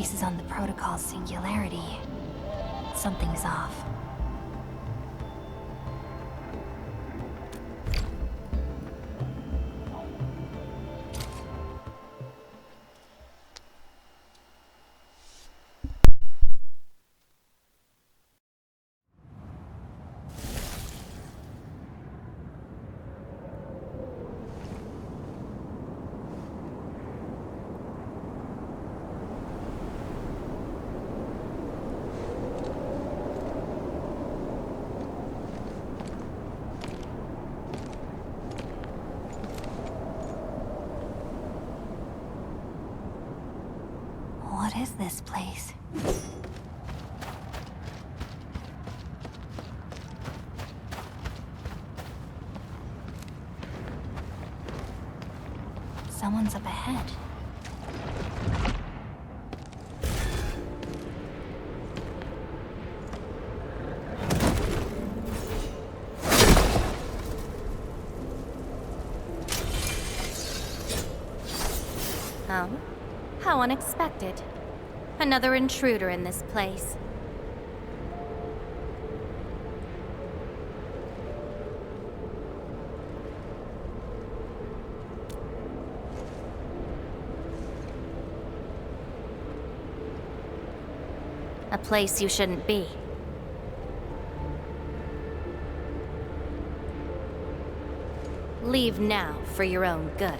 bases on the protocol's singularity, something's off. What is this place? Someone's up ahead. Oh? How unexpected. Another intruder in this place. A place you shouldn't be. Leave now for your own good.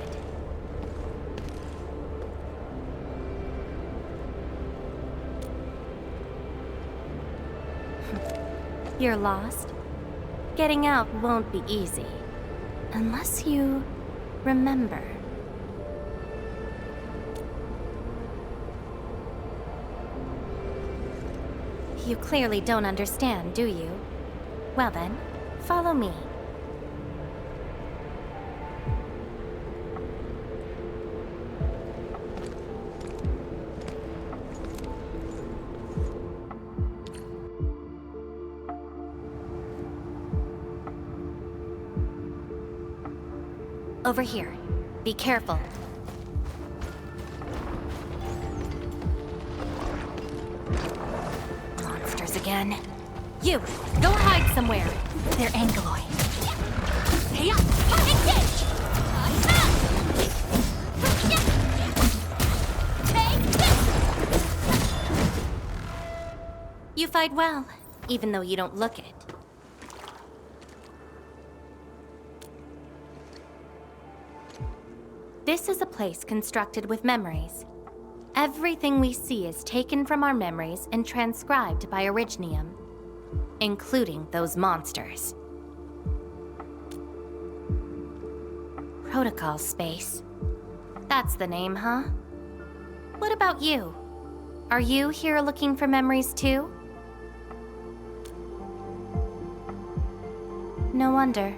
You're lost? Getting out won't be easy. Unless you remember. You clearly don't understand, do you? Well then, follow me. Over here. Be careful. Monsters again. You! Go hide somewhere! They're Angeloid. Hey up! Engage! Take this! You fight well, even though you don't look it. This is a place constructed with memories. Everything we see is taken from our memories and transcribed by Originium, including those monsters. Protocol space. That's the name, huh? What about you? Are you here looking for memories too? No wonder.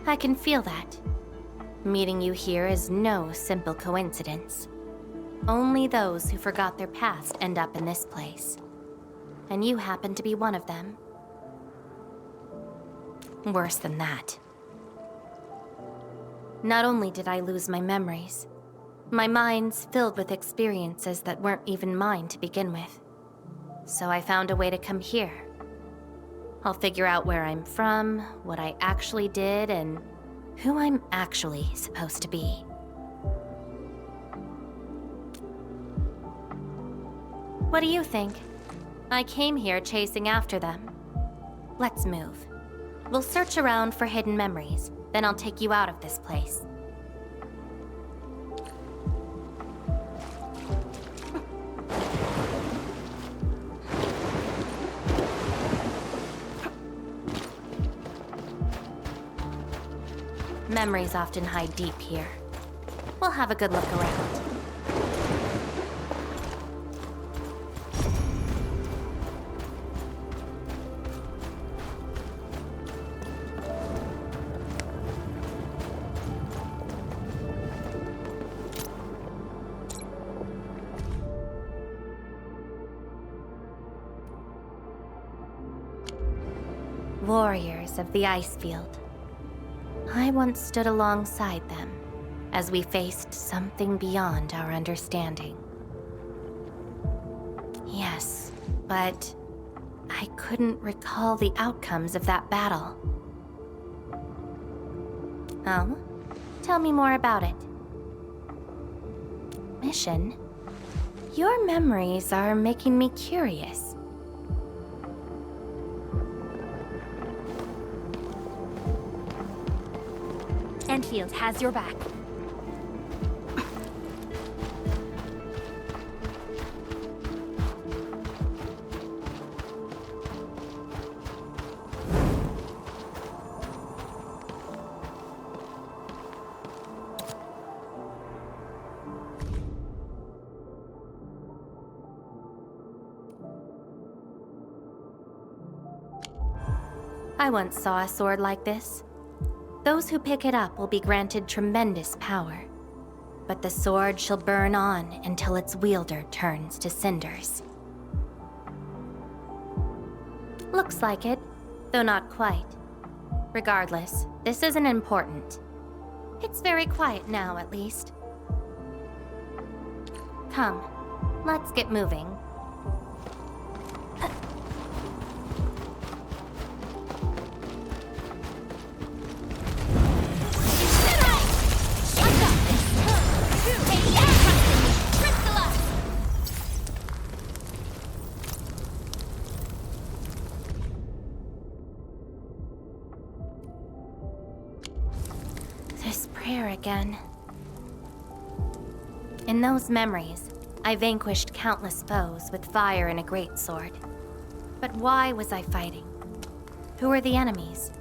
I can feel that. Meeting you here is no simple coincidence. Only those who forgot their past end up in this place. And you happen to be one of them. Worse than that. Not only did I lose my memories, my mind's filled with experiences that weren't even mine to begin with. So I found a way to come here. I'll figure out where I'm from, what I actually did, and who I'm actually supposed to be. What do you think? I came here chasing after them. Let's move. We'll search around for hidden memories, then I'll take you out of this place. Memories often hide deep here. We'll have a good look around. Warriors of the Icefield. I once stood alongside them as we faced something beyond our understanding. but I couldn't recall the outcomes of that battle. Oh? Tell me more about it. Mission? Your memories are making me curious. Endfield has your back. I once saw a sword like this. Those who pick it up will be granted tremendous power, but the sword shall burn on until its wielder turns to cinders. Looks like it, though not quite. Regardless, this isn't important. It's very quiet now, at least. Come, let's get moving. This prayer again. In those memories, I vanquished countless foes with fire and a greatsword. But why was I fighting? Who are the enemies?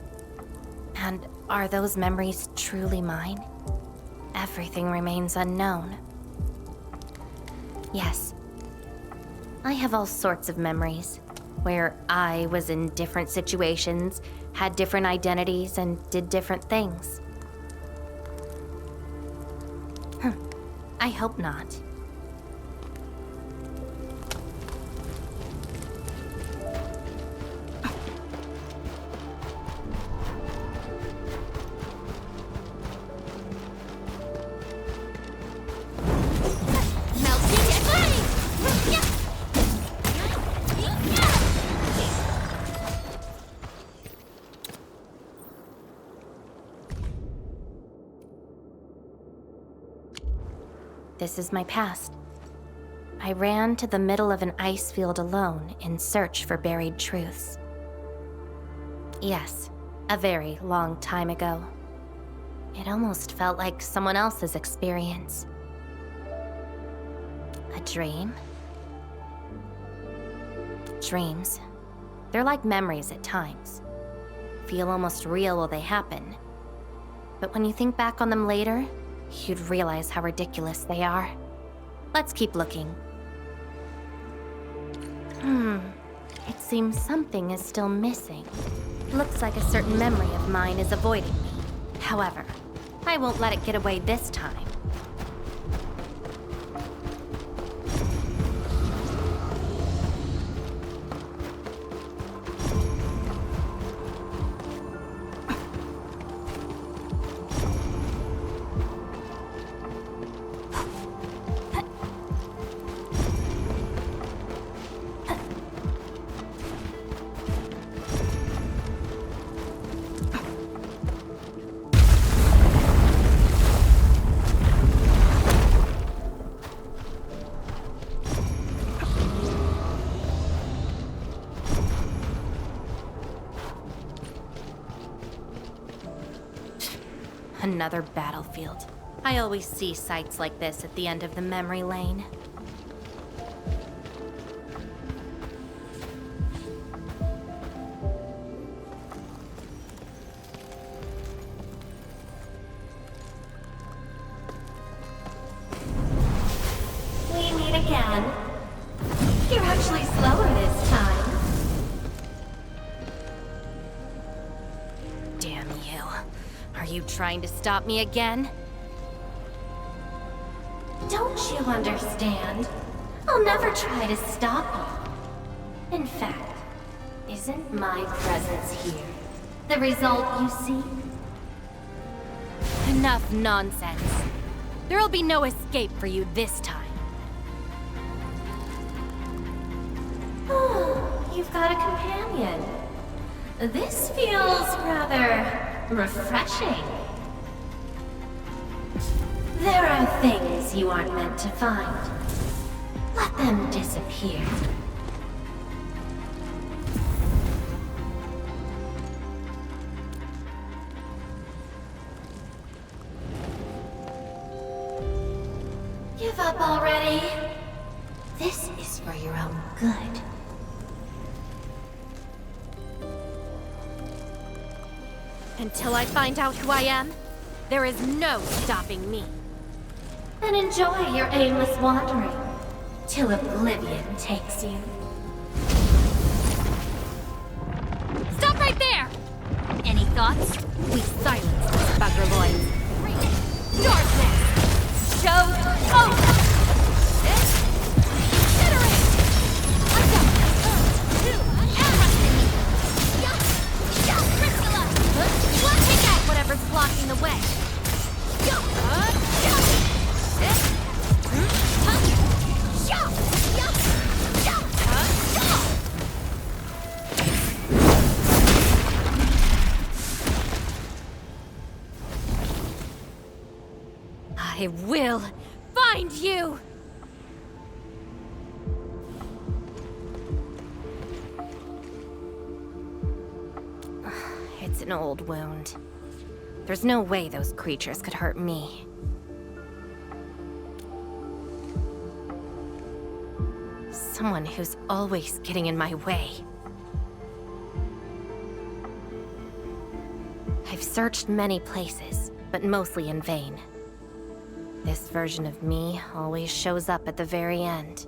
And are those memories truly mine? Everything remains unknown. Yes, I have all sorts of memories, where I was in different situations, had different identities, and did different things. I hope not. This is my past. I ran to the middle of an ice field alone in search for buried truths. Yes, a very long time ago. It almost felt like someone else's experience. A dream? Dreams. They're like memories at times. Feel almost real while they happen. But when you think back on them later, you'd realize how ridiculous they are. Let's keep looking. It seems something is still missing. Looks like a certain memory of mine is avoiding me. However, I won't let it get away this time. Another battlefield. I always see sights like this at the end of the memory lane. We meet again. You're actually slower this time. Damn you. Are you trying to stop me again? Don't you understand? I'll never try to stop you. In fact, isn't my presence here the result you seek? Enough nonsense. There'll be no escape for you this time. you've got a companion. This feels rather refreshing. There are things you aren't meant to find. Let them disappear. Give up already. This is for your own good. Until I find out who I am, there is no stopping me. Then enjoy your aimless wandering, till oblivion takes you. Stop right there! Any thoughts? We silence this buggerloid. Darkness! Show over! Iterate! Let's go! Take out whatever's blocking the way. I will find you! It's an old wound. There's no way those creatures could hurt me. Someone who's always getting in my way. I've searched many places, but mostly in vain. This version of me always shows up at the very end.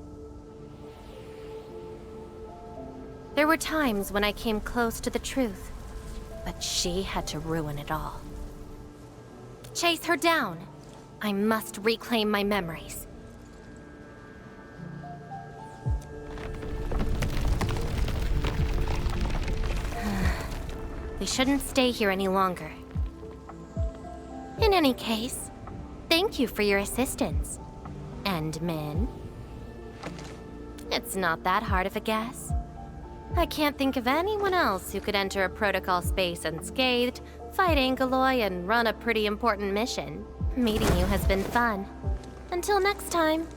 There were times when I came close to the truth, but she had to ruin it all. Chase her down. I must reclaim my memories. We shouldn't stay here any longer. In any case, thank you for your assistance, Endmin. It's not that hard of a guess. I can't think of anyone else who could enter a protocol space unscathed, fight Angeloi, and run a pretty important mission. Meeting you has been fun. Until next time.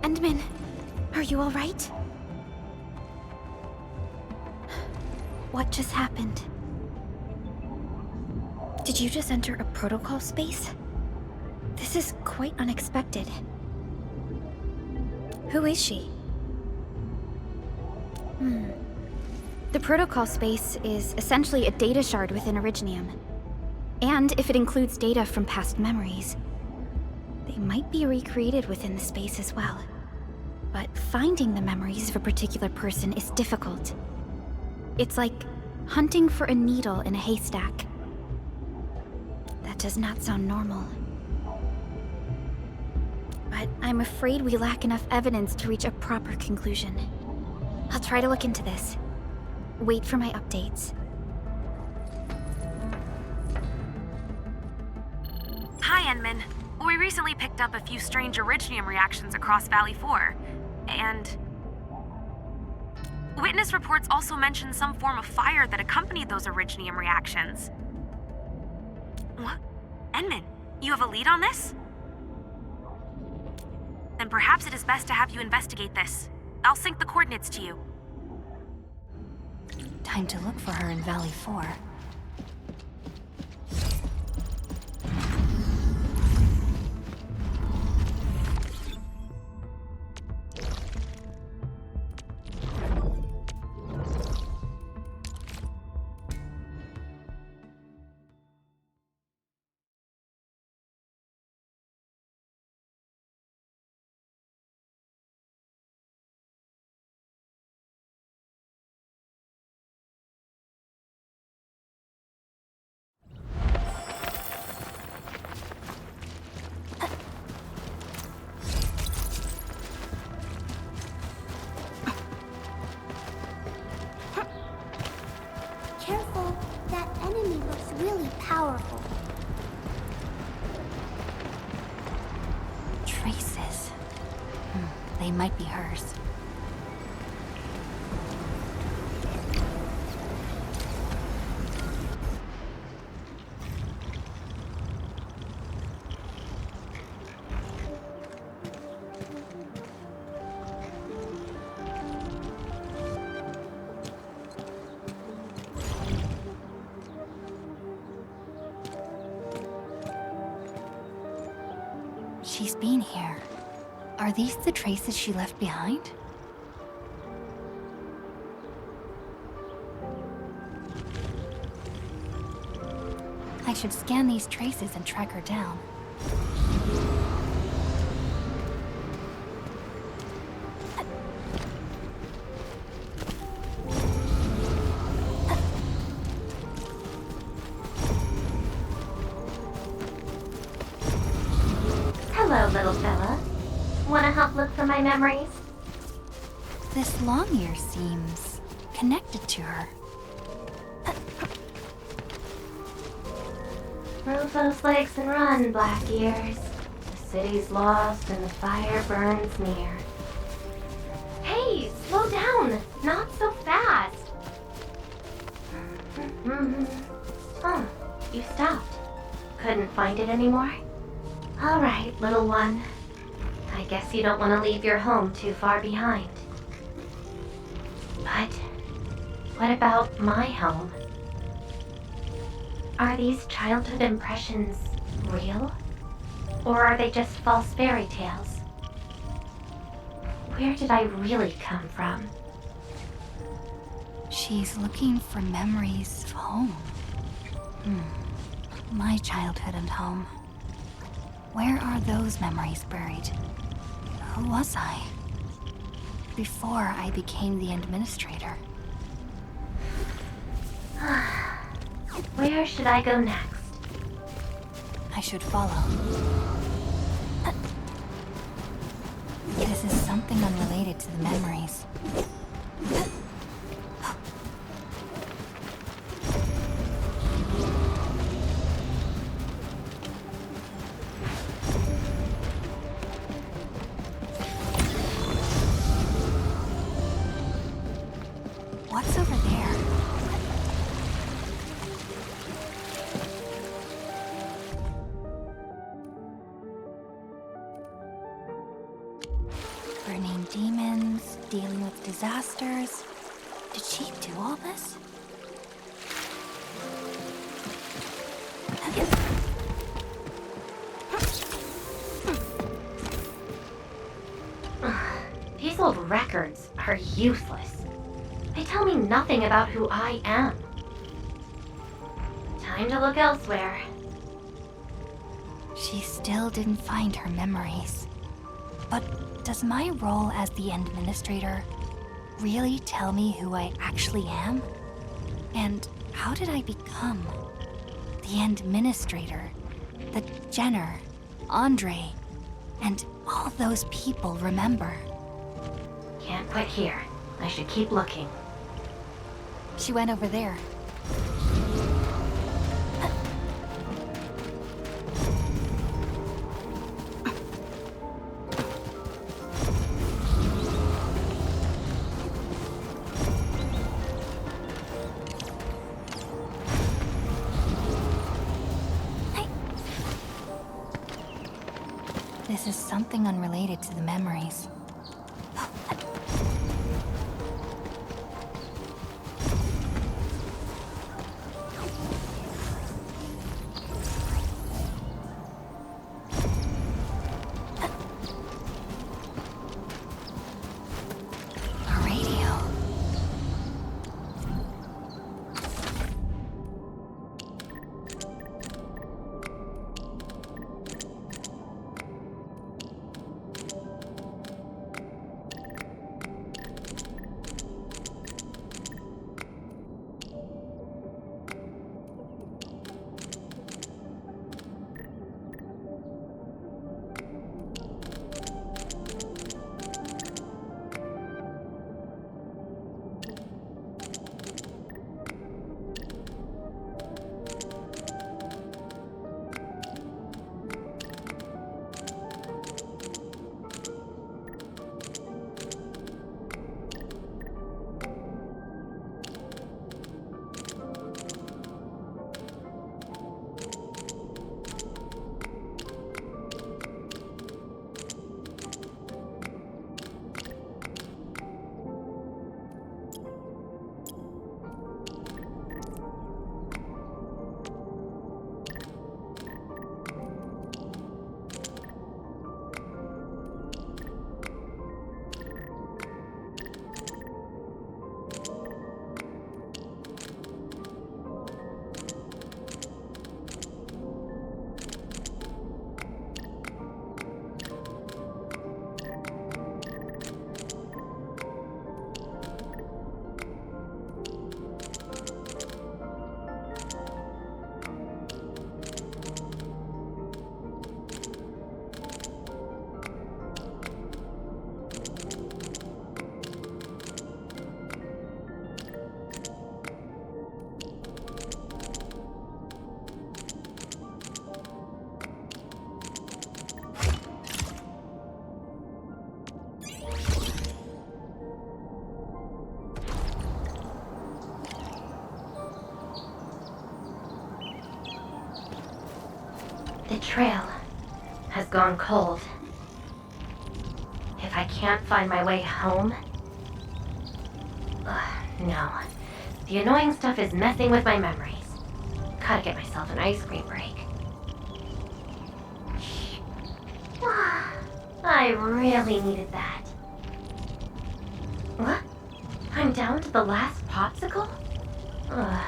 Endman, are you all right? What just happened? Did you just enter a protocol space? This is quite unexpected. Who is she? The protocol space is essentially a data shard within Originium. And if it includes data from past memories, they might be recreated within the space as well. But finding the memories of a particular person is difficult. It's like hunting for a needle in a haystack. That does not sound normal. But I'm afraid we lack enough evidence to reach a proper conclusion. I'll try to look into this. Wait for my updates. Hi, Enman. We recently picked up a few strange Originium reactions across Valley 4, and witness reports also mention some form of fire that accompanied those Originium reactions. What? Enman, you have a lead on this? Then perhaps it is best to have you investigate this. I'll sync the coordinates to you. Time to look for her in Valley 4. they might be hers. She's been here. Are these the traces she left behind? I should scan these traces and track her down. Hello, little fella. Wanna help look for my memories? This long ear seems connected to her. Move those legs and run, Black Ears. The city's lost and the fire burns near. Hey, slow down! Not so fast! Oh, you stopped. Couldn't find it anymore? Alright, little one. I guess you don't want to leave your home too far behind. But what about my home? Are these childhood impressions real? Or are they just false fairy tales? Where did I really come from? She's looking for memories of home. My childhood and home. Where are those memories buried? Who was I? Before I became the administrator. Where should I go next? I should follow. This is something unrelated to the memories. What's over there? Burning demons, dealing with disasters. Did she do all this? These old records are useless. They tell me nothing about who I am. Time to look elsewhere. She still didn't find her memories. But does my role as the administrator really tell me who I actually am? And how did I become the administrator that Jenner, Andre, and all those people remember? Can't quit here. I should keep looking. She went over there. This is something unrelated to the memories. trail has gone cold. If I can't find my way home... no. The annoying stuff is messing with my memories. Gotta get myself an ice cream break. I really needed that. What? I'm down to the last popsicle? Ugh.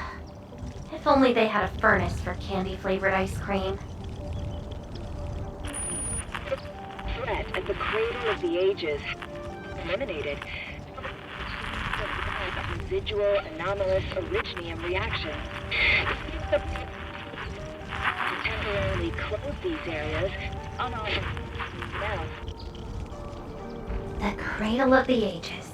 If only they had a furnace for candy-flavored ice cream. Threat at the cradle of the ages. Eliminated. Residual anomalous originium reaction. To temporarily close these areas on our now. The cradle of the ages.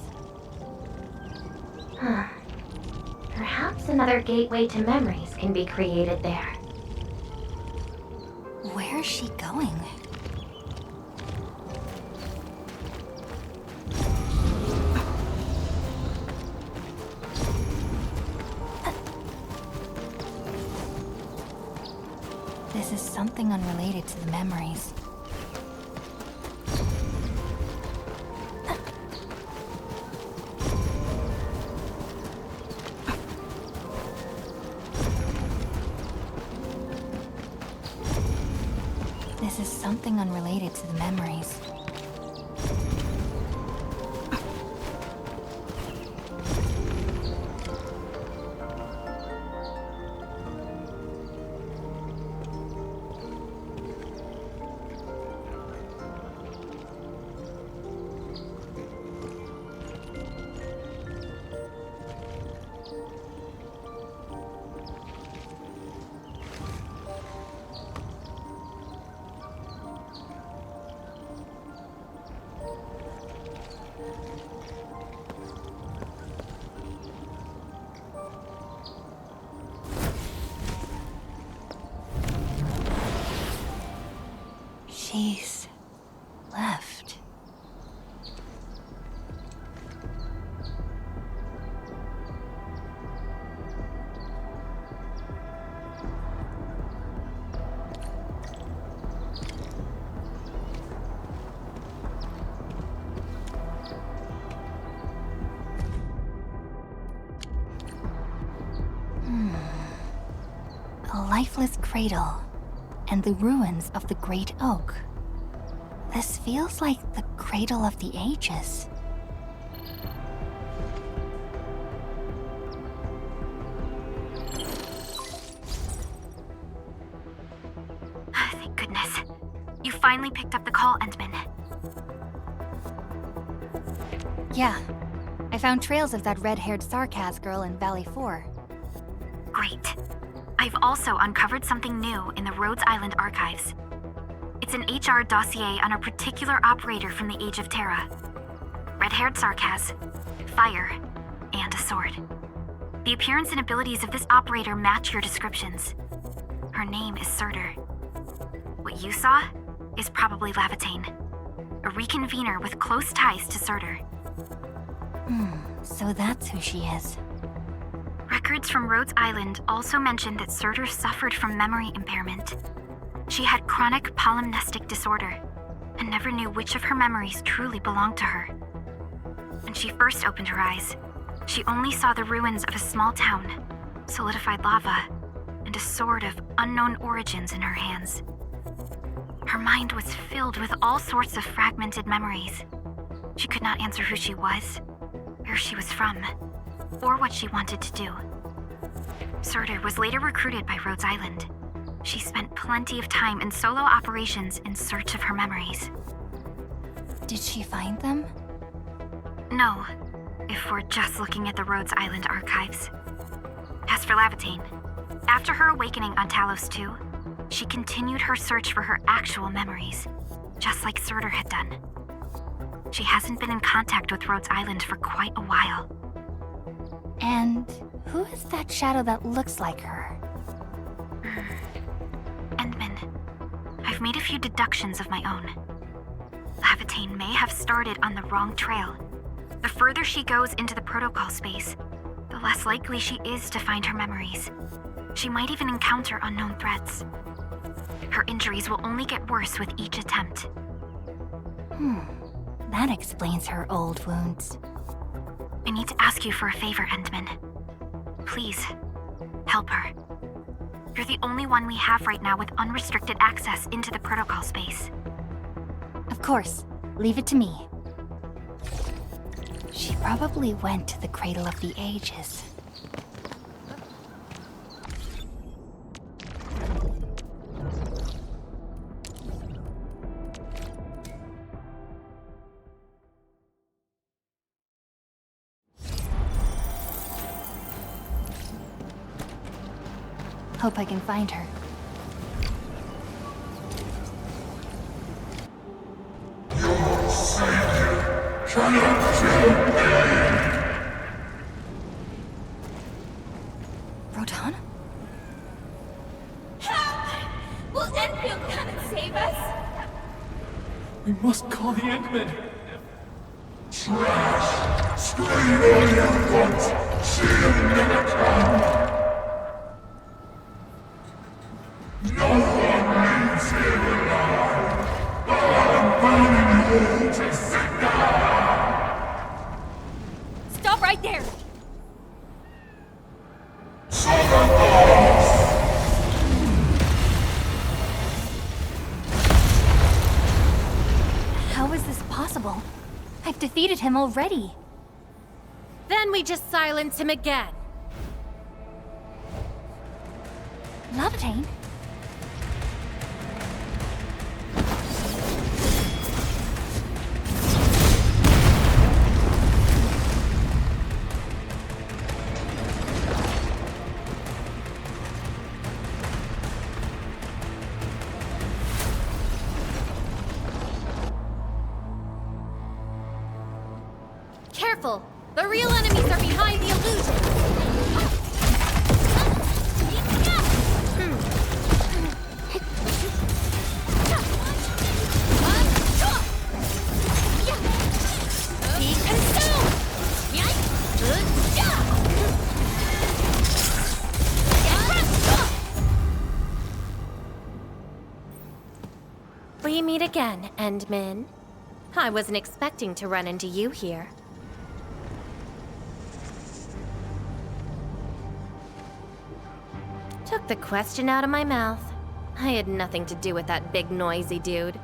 Perhaps another gateway to memories can be created there. Where's she going? This is something unrelated to the memories. This is something unrelated to the memories. She's left. A lifeless cradle and the ruins of the Great Oak. This feels like the cradle of the ages. Thank goodness. You finally picked up the call, Endman. Yeah, I found trails of that red-haired Sarkaz girl in Valley 4. Great. I've also uncovered something new in the Rhodes Island archives. It's an HR dossier on a particular operator from the Age of Terra. Red-haired Sarkaz, fire, and a sword. The appearance and abilities of this operator match your descriptions. Her name is Surtur. What you saw is probably Lavitane, a reconvener with close ties to Surtur. So that's who she is. Records from Rhodes Island also mention that Surtur suffered from memory impairment. She had chronic polymnestic disorder and never knew which of her memories truly belonged to her. When she first opened her eyes, she only saw the ruins of a small town, solidified lava, and a sword of unknown origins in her hands. Her mind was filled with all sorts of fragmented memories. She could not answer who she was, where she was from, or what she wanted to do. Surtur was later recruited by Rhodes Island. She spent plenty of time in solo operations in search of her memories. Did she find them? No, if we're just looking at the Rhodes Island archives. As for Lavitane, after her awakening on Talos 2, she continued her search for her actual memories, just like Surtur had done. She hasn't been in contact with Rhodes Island for quite a while. And who is that shadow that looks like her? Endman, I've made a few deductions of my own. Lavitane may have started on the wrong trail. The further she goes into the protocol space, the less likely she is to find her memories. She might even encounter unknown threats. Her injuries will only get worse with each attempt. That explains her old wounds. I need to ask you for a favor, Endman. Please, help her. You're the only one we have right now with unrestricted access into the protocol space. Of course, leave it to me. She probably went to the Cradle of the Ages. Hope I can find her. Rodan? Will Endfield come and save us? We must call the Endmen. Stop right there! How is this possible? I've defeated him already. Then we just silence him again. Lavatane? Careful! The real enemies are behind the illusion! Be consumed! We meet again, Endman. I wasn't expecting to run into you here. Took the question out of my mouth. I had nothing to do with that big noisy dude.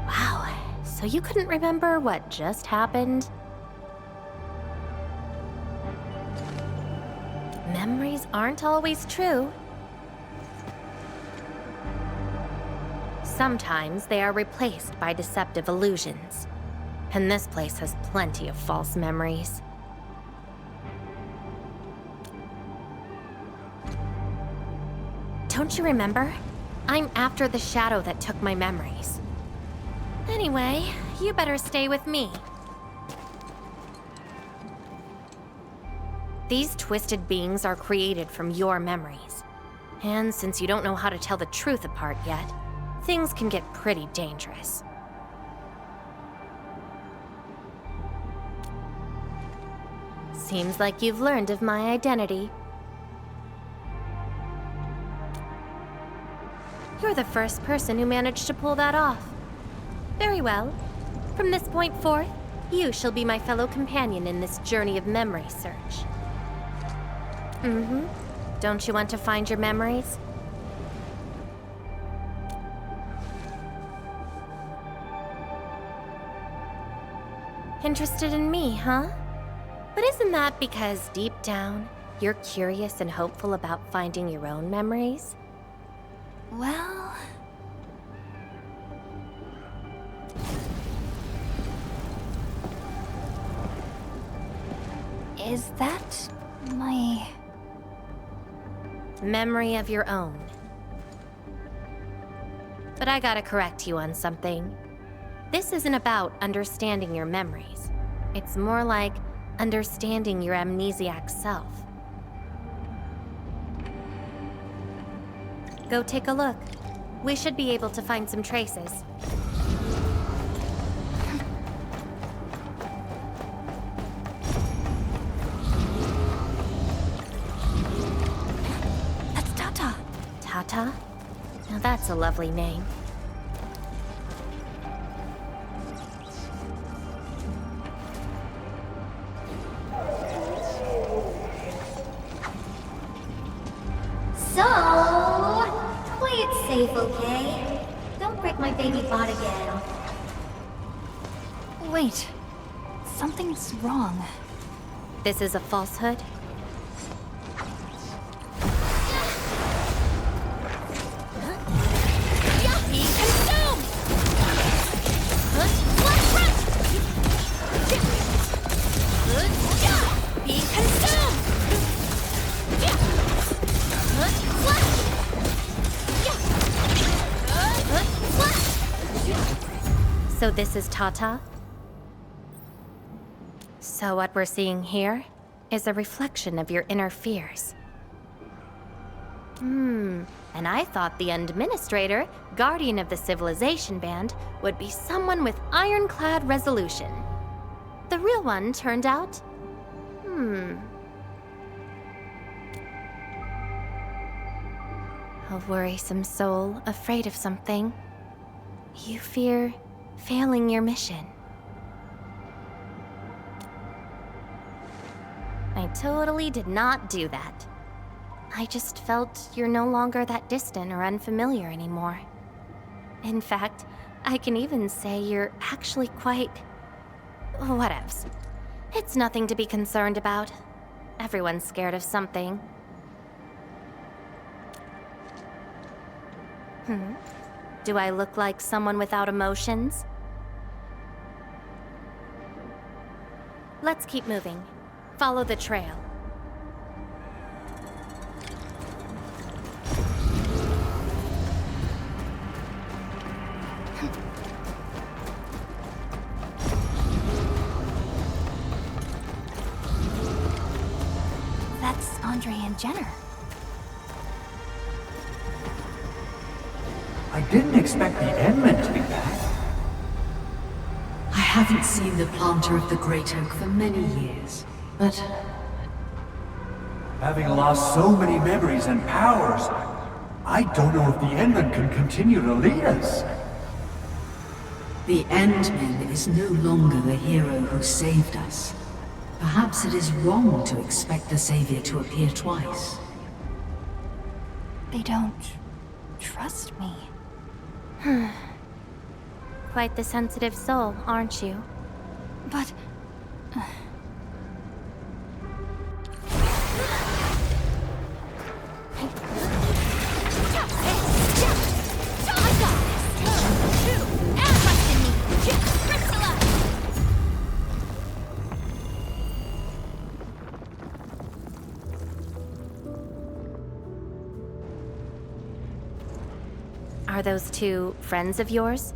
Wow, so you couldn't remember what just happened? Memories aren't always true. Sometimes they are replaced by deceptive illusions. And this place has plenty of false memories. Don't you remember? I'm after the shadow that took my memories. Anyway, you better stay with me. These twisted beings are created from your memories. And since you don't know how to tell the truth apart yet, things can get pretty dangerous. Seems like you've learned of my identity. You're the first person who managed to pull that off. Very well. From this point forth, you shall be my fellow companion in this journey of memory search. Don't you want to find your memories? Interested in me, huh? But isn't that because deep down, you're curious and hopeful about finding your own memories? Well... Is that my... Memory of your own. But I gotta correct you on something. This isn't about understanding your memories. It's more like understanding your amnesiac self. Go take a look. We should be able to find some traces. Tata? Now that's a lovely name. So, play it safe, okay? Don't break my baby bot again. Wait, something's wrong. This is a falsehood? Be consumed! Be consumed! So this is Tata? So what we're seeing here is a reflection of your inner fears. And I thought the Administrator, Guardian of the Civilization Band, would be someone with ironclad resolution. The real one turned out... A worrisome soul, afraid of something. You fear failing your mission. I totally did not do that. I just felt you're no longer that distant or unfamiliar anymore. In fact, I can even say you're actually quite... whatevs. It's nothing to be concerned about. Everyone's scared of something. Do I look like someone without emotions? Let's keep moving. Follow the trail. That's Andre and Jenner. I didn't expect the Endmen to be back. I haven't seen the planter of the Great Oak for many years, but Having lost so many memories and powers, I don't know if the Endmen can continue to lead us. the Endman is no longer the hero who saved us. Perhaps it is wrong to expect the Savior to appear twice. They don't trust me. Quite the sensitive soul, aren't you? But Are those two friends of yours?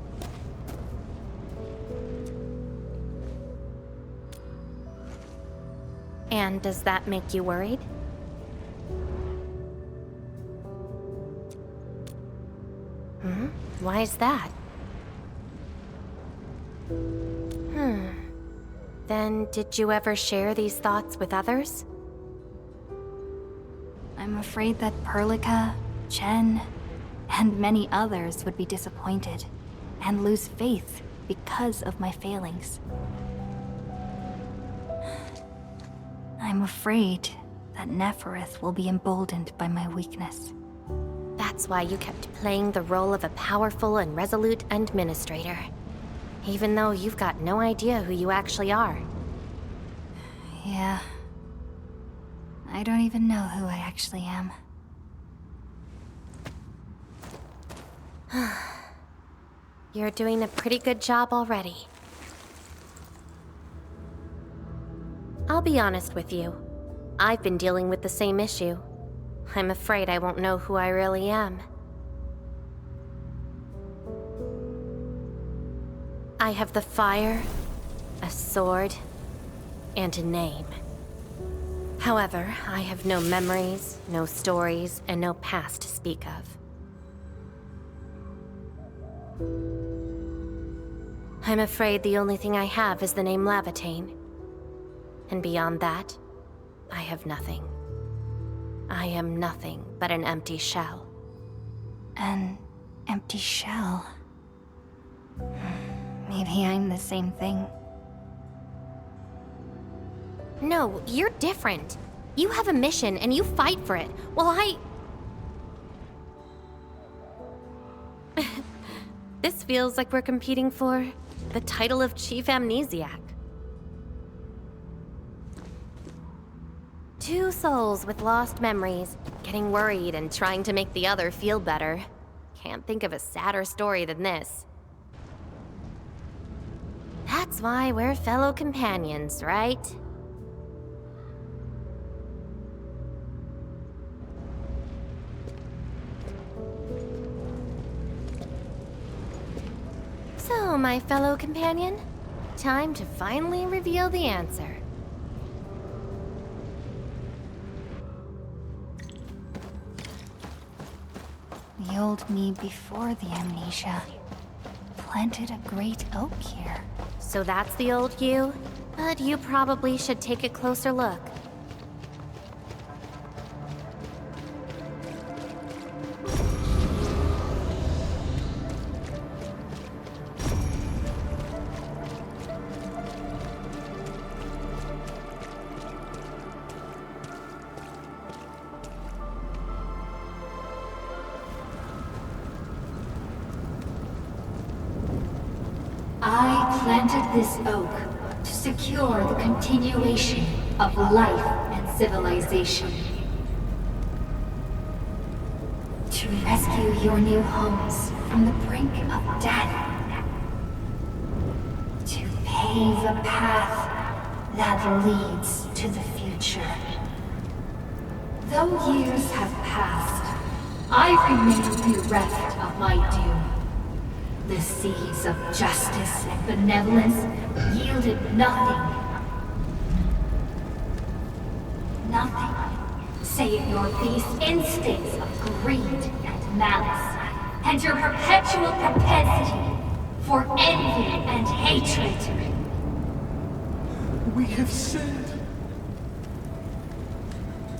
And does that make you worried? Why is that? Then did you ever share these thoughts with others? I'm afraid that Perlica, Chen, and many others would be disappointed and lose faith because of my failings. I'm afraid that Nefereth will be emboldened by my weakness. That's why you kept playing the role of a powerful and resolute administrator, even though you've got no idea who you actually are. Yeah. I don't even know who I actually am. You're doing a pretty good job already. I'll be honest with you. I've been dealing with the same issue. I'm afraid I won't know who I really am. I have the fire, a sword, and a name. However, I have no memories, no stories, and no past to speak of. I'm afraid the only thing I have is the name Lavatane. And beyond that, I have nothing. I am nothing but an empty shell. an empty shell. Maybe I'm the same thing. No, you're different. You have a mission and you fight for it, while This feels like we're competing for the title of Chief Amnesiac. Two souls with lost memories, getting worried and trying to make the other feel better. Can't think of a sadder story than this. That's why we're fellow companions, right? So, my fellow companion, time to finally reveal the answer. The old me before the amnesia planted a great oak here. So that's the old you? But you probably should take a closer look. I planted this oak to secure the continuation of life and civilization. To rescue your new homes from the brink of death. To pave a path that leads to the future. Though years have passed, I remain bereft of my doom. The seeds of justice and benevolence yielded nothing. Nothing, save your base instincts of greed and malice, and your perpetual propensity for envy and hatred. We have sinned.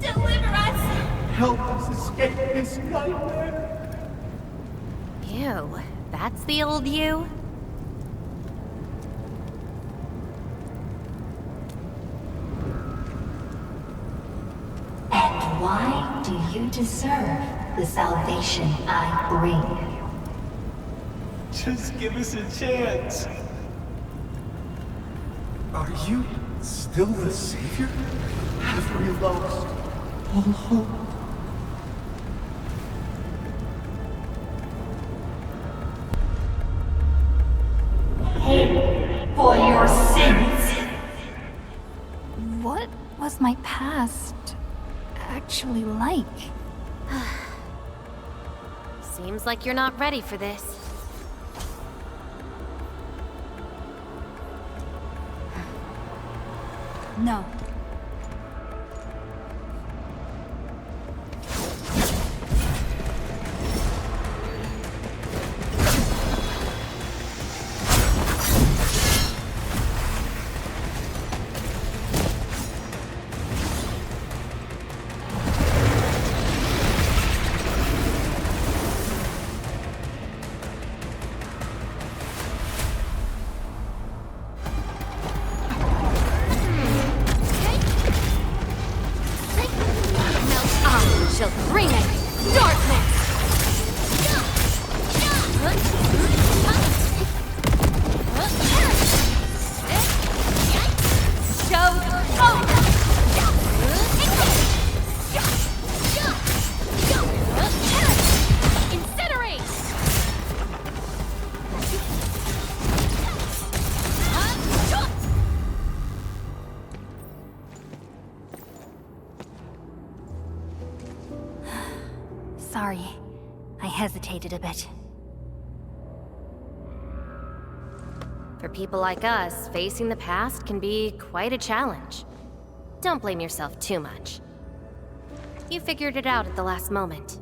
Deliver us! Help us escape this nightmare. Ew, that's the old you? And why do you deserve the salvation I bring? Just give us a chance. Are you still the savior? Have we lost all hope? Pay for your sins! What was my past actually like? Seems like you're not ready for this. No. She'll bring it! Darkness! Sorry, I hesitated a bit. For people like us, facing the past can be quite a challenge. Don't blame yourself too much. You figured it out at the last moment.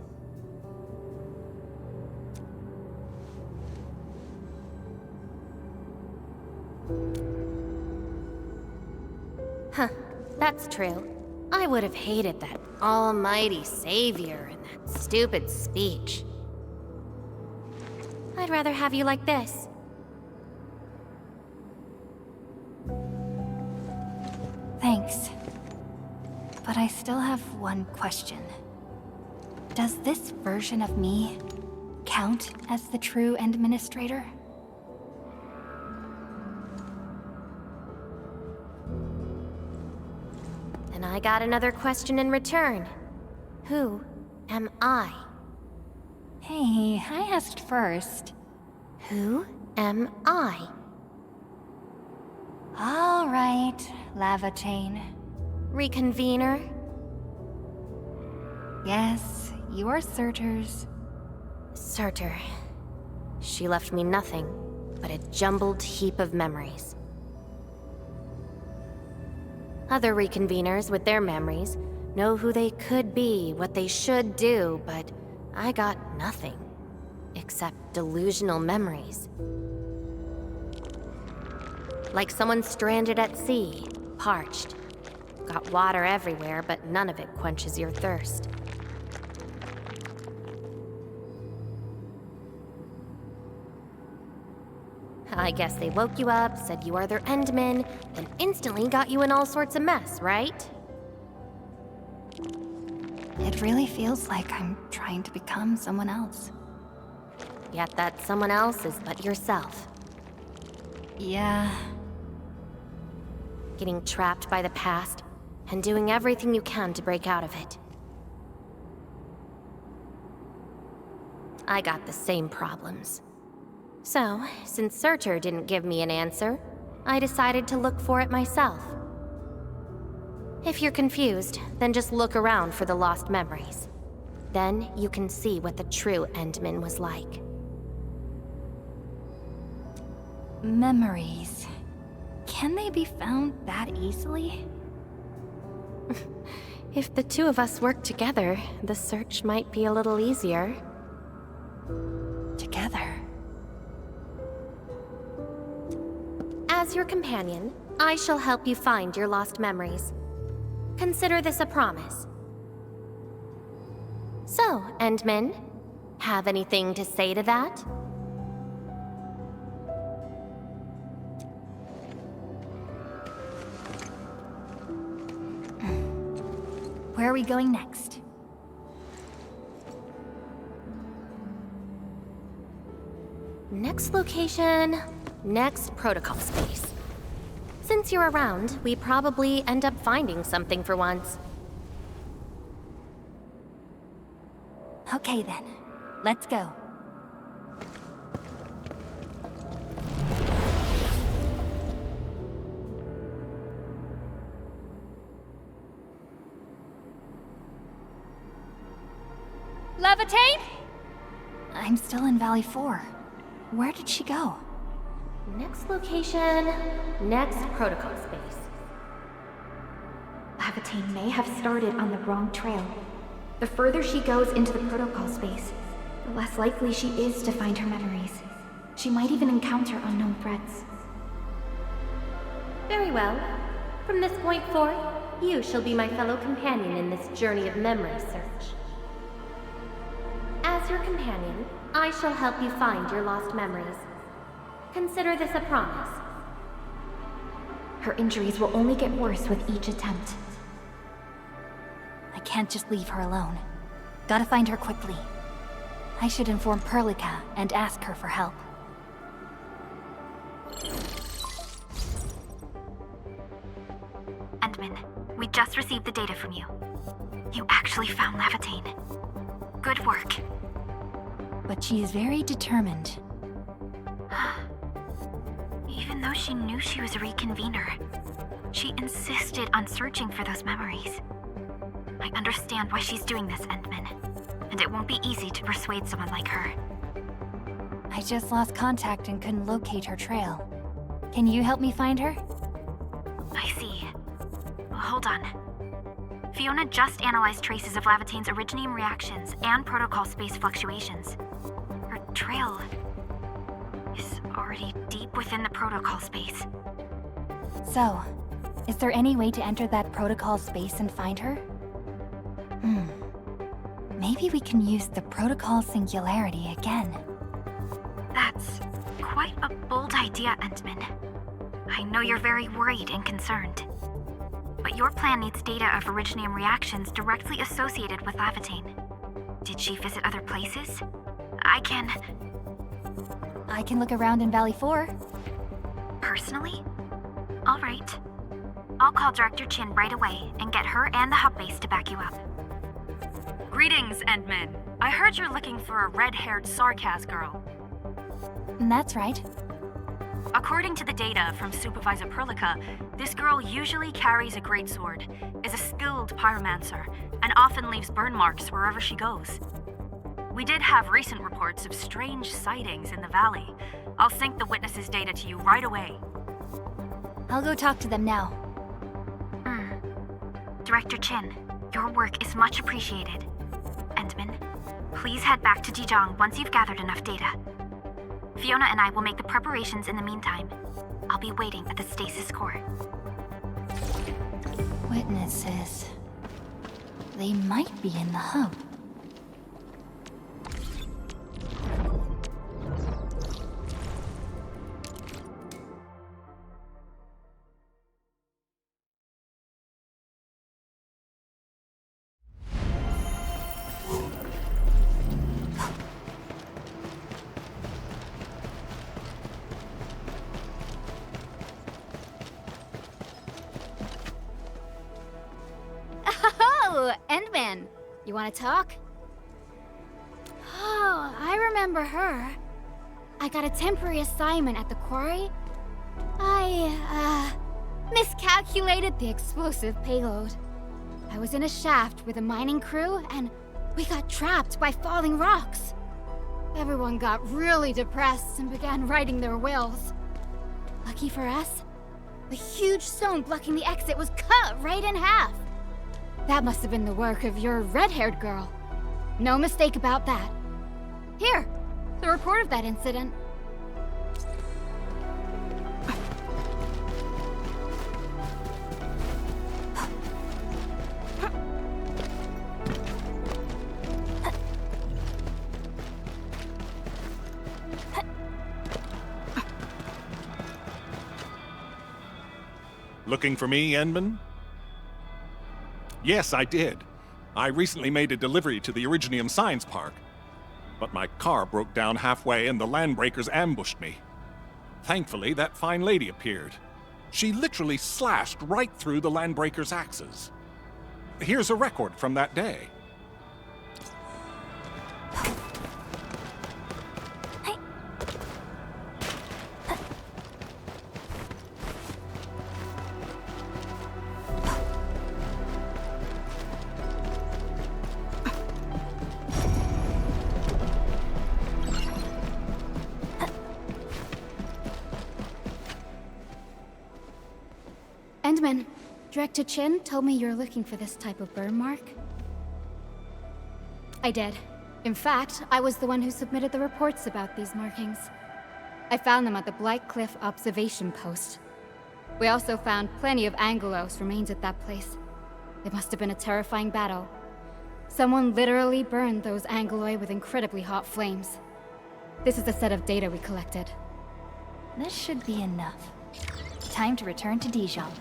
Huh, that's true. I would have hated that almighty savior and that stupid speech. I'd rather have you like this. Thanks. But I still have one question. Does this version of me count as the true Administrator? And I got another question in return. Who am I? Hey, I asked first. Who am I? All right, Lava Chain. Reconvener? Yes, you are Surtur's. Surtur. She left me nothing but a jumbled heap of memories. Other reconveners with their memories know who they could be, what they should do, but I got nothing except delusional memories. Like someone stranded at sea, parched. Got water everywhere, but none of it quenches your thirst. I guess they woke you up, said you are their endman, and instantly got you in all sorts of mess, right? It really feels like I'm trying to become someone else. Yet that someone else is but yourself. Yeah. Getting trapped by the past, and doing everything you can to break out of it. I got the same problems. So, since Surtur didn't give me an answer, I decided to look for it myself. If you're confused, then just look around for the lost memories. Then you can see what the true Endman was like. Memories. Can they be found that easily? If the two of us work together, the search might be a little easier. Together. As your companion, I shall help you find your lost memories. Consider this a promise. So, Endman, have anything to say to that? Where are we going next? Next location, next protocol space. Since you're around, we probably end up finding something for once. Okay then, let's go. Levitate? I'm still in Valley 4. Where did she go? Next location, next protocol space. Lavatine may have started on the wrong trail. The further she goes into the protocol space, the less likely she is to find her memories. She might even encounter unknown threats. Very well. From this point forth, you shall be my fellow companion in this journey of memory search. As your companion, I shall help you find your lost memories. Consider this a promise. Her injuries will only get worse with each attempt. I can't just leave her alone. Gotta find her quickly. I should inform Perlica and ask her for help. Endman, we just received the data from you. You actually found Lavatine. Good work. But she is very determined. Even though she knew she was a reconvener, she insisted on searching for those memories. I understand why she's doing this, Endman, and it won't be easy to persuade someone like her. I just lost contact and couldn't locate her trail. Can you help me find her? I see. Hold on. Fiona just analyzed traces of Lavatine's originium reactions and protocol space fluctuations. Her trail is already deep within the protocol space. So, is there any way to enter that protocol space and find her? Maybe we can use the protocol singularity again. quite a bold idea, Endman. I know you're very worried and concerned. But your plan needs data of Originium reactions directly associated with Lavatine. Did she visit other places? I can look around in Valley 4. personally? All right. I'll call Director Chin right away and get her and the hub base to back you up. Greetings, Endman. I heard you're looking for a red-haired Sarkaz girl. That's right. According to the data from Supervisor Perlica, this girl usually carries a greatsword, is a skilled pyromancer, and often leaves burn marks wherever she goes. We did have recent reports of strange sightings in the valley. I'll sync the witnesses' data to you right away. I'll go talk to them now. Director Chin, your work is much appreciated. Endman, please head back to Dijiang once you've gathered enough data. Fiona and I will make the preparations in the meantime. I'll be waiting at the stasis core. Witnesses. They might be in the hub. Oh, Endman. You want to talk? Oh, I remember her. I got a temporary assignment at the quarry. I, miscalculated the explosive payload. I was in a shaft with a mining crew, and we got trapped by falling rocks. Everyone got really depressed and began writing their wills. Lucky for us, the huge stone blocking the exit was cut right in half. That must have been the work of your red-haired girl. No mistake about that. Here, the report of that incident. Looking for me, Endman? Yes, I did. I recently made a delivery to the Originium Science Park. But my car broke down halfway and the landbreakers ambushed me. Thankfully, that fine lady appeared. She literally slashed right through the landbreakers' axes. Here's a record from that day. Endman, Director Chin told me you're looking for this type of burn mark. I did. In fact, I was the one who submitted the reports about these markings. I found them at the Blight Cliff observation post. We also found plenty of Angelos remains at that place. It must have been a terrifying battle. Someone literally burned those Angeloi with incredibly hot flames. This is the set of data we collected. This should be enough. Time to return to Dijon.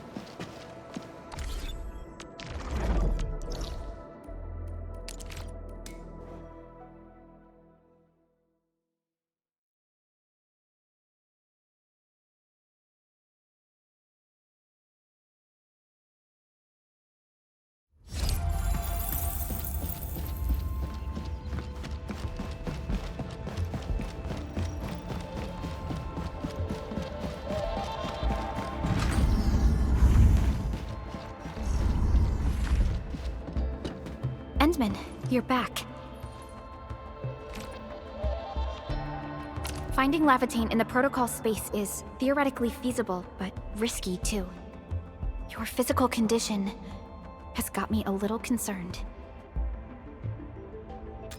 Endman, you're back. Finding Lavatine in the protocol space is theoretically feasible, but risky too. Your physical condition has got me a little concerned.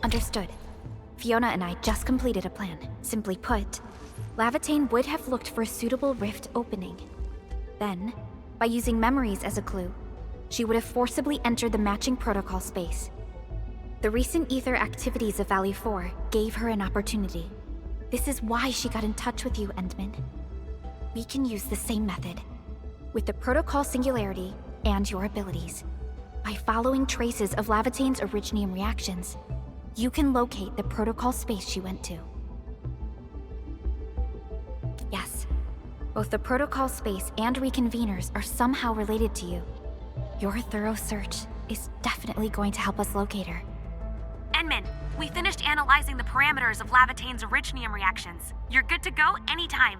Understood. Fiona and I just completed a plan. Simply put, Lavatine would have looked for a suitable rift opening. Then, by using memories as a clue, she would have forcibly entered the matching protocol space. The recent ether activities of Valley 4 gave her an opportunity. This is why she got in touch with you, Endman. We can use the same method. With the Protocol Singularity and your abilities. By following traces of Lavatane's Originium reactions, you can locate the Protocol space she went to. Yes, both the Protocol space and Reconveners are somehow related to you. Your thorough search is definitely going to help us locate her. Endman, we finished analyzing the parameters of Lavatane's Originium reactions. You're good to go anytime.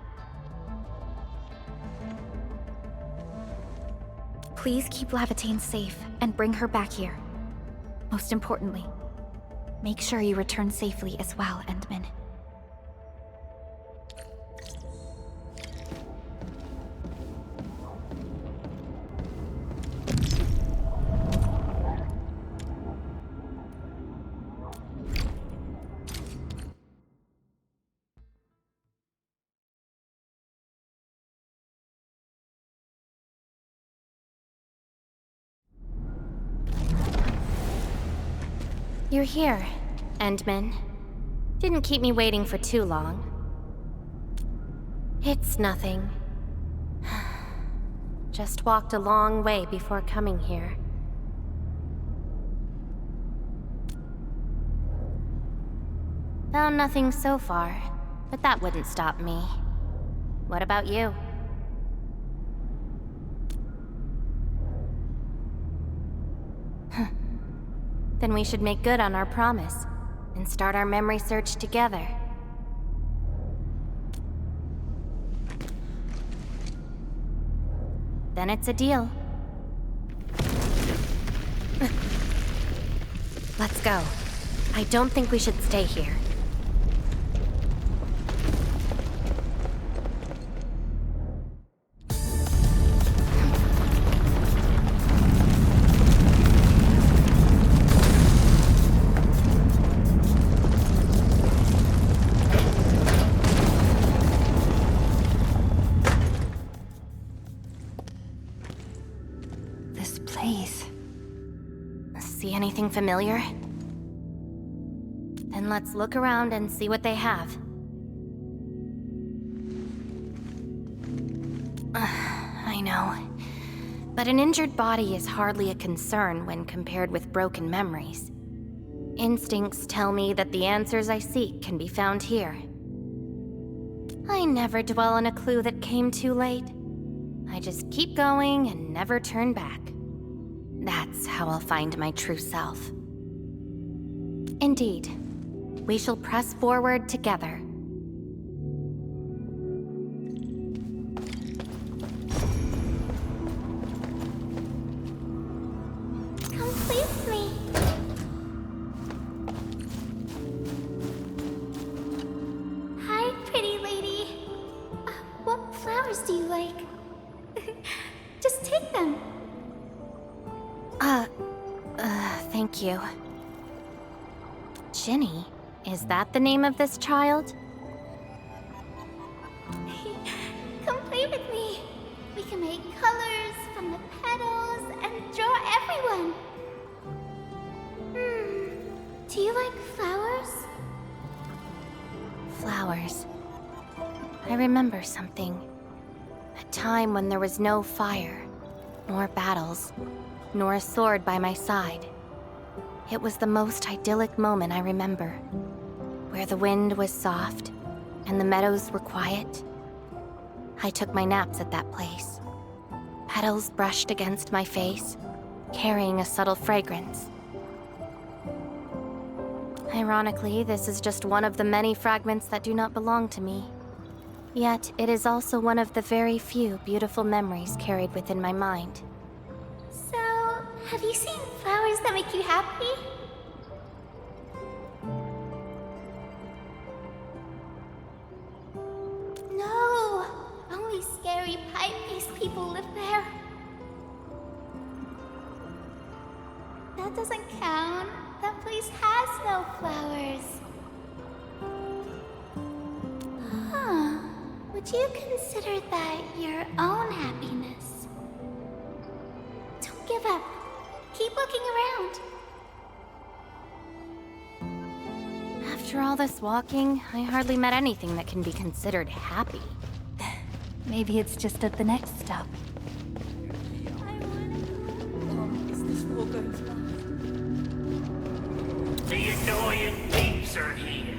Please keep Lavatane safe and bring her back here. Most importantly, make sure you return safely as well, Endman. You're here, Endman. Didn't keep me waiting for too long. It's nothing. Just walked a long way before coming here. Found nothing so far, but that wouldn't stop me. What about you? Then we should make good on our promise and start our memory search together. Then it's a deal. Let's go. I don't think we should stay here. This place. See anything familiar? Then let's look around and see what they have. I know. But an injured body is hardly a concern when compared with broken memories. Instincts tell me that the answers I seek can be found here. I never dwell on a clue that came too late. I just keep going and never turn back. That's how I'll find my true self. Indeed, we shall press forward together. Come play with me. Hi, pretty lady. What flowers do you like? Just take them. Thank you. Ginny, is that the name of this child? Come play with me. We can make colors from the petals and draw everyone. Do you like flowers? Flowers. I remember something. A time when there was no fire, nor battles, nor a sword by my side. It was the most idyllic moment I remember, where the wind was soft and the meadows were quiet. I took my naps at that place. Petals brushed against my face, carrying a subtle fragrance. Ironically, this is just one of the many fragments that do not belong to me. Yet, it is also one of the very few beautiful memories carried within my mind. So, have you seen flowers that make you happy? No, only scary pie-faced people live there. That doesn't count. That place has no flowers. Huh. Would you consider that your own happiness? Don't give up. Keep looking around. After After all this walking, I hardly met anything that can be considered happy. Maybe it's just at the next stop. The annoying peeps are here.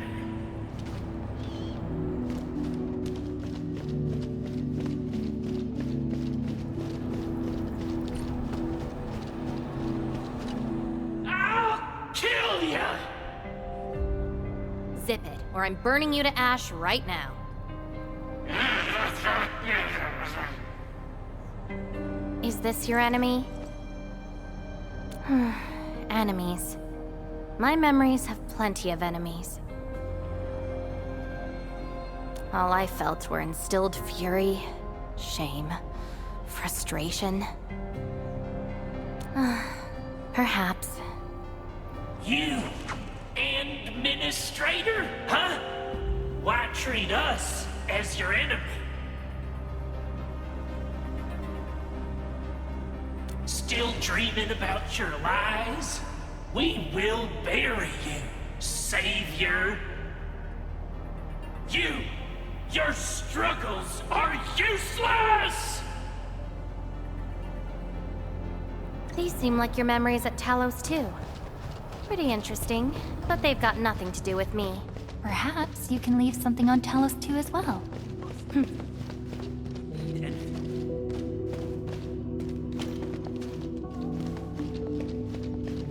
I'll kill ya! Zip it, or I'm burning you to ash right now. Is this your enemy? Enemies. My memories have plenty of enemies. All I felt were instilled fury, shame, frustration. Perhaps. You, administrator, huh? Why treat us as your enemy? Still dreaming about your lies? We will bury you, Savior. Your struggles are useless! These seem like your memories at Talos too. Pretty interesting, but they've got nothing to do with me. Perhaps you can leave something on Talos too as well.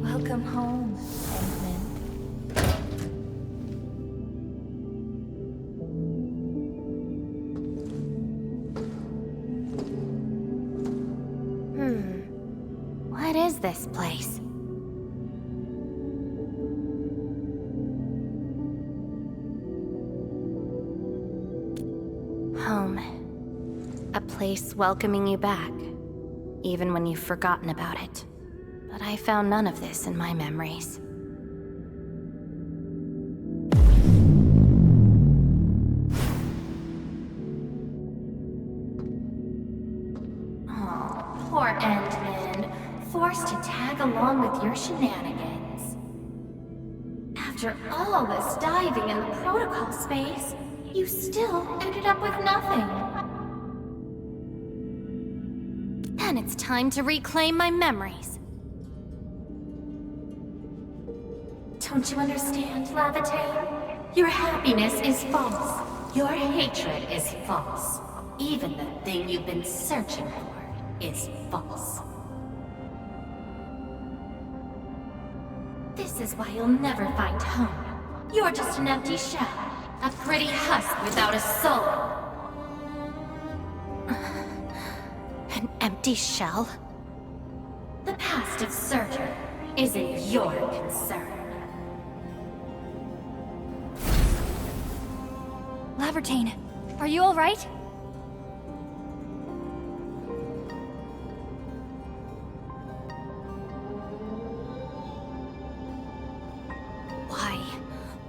Welcome home, Endfield. What is this place? Home. A place welcoming you back, even when you've forgotten about it. But I found none of this in my memories. Oh, poor Endman. Forced to tag along with your shenanigans. After all this diving in the protocol space, you still ended up with nothing. Then it's time to reclaim my memories. Don't you understand, Lavate? Your happiness is false. Your hatred is false. Even the thing you've been searching for is false. This is why you'll never find home. You're just an empty shell. A pretty husk without a soul. An empty shell? The past of Surtur isn't your concern. Lavertine, are you alright?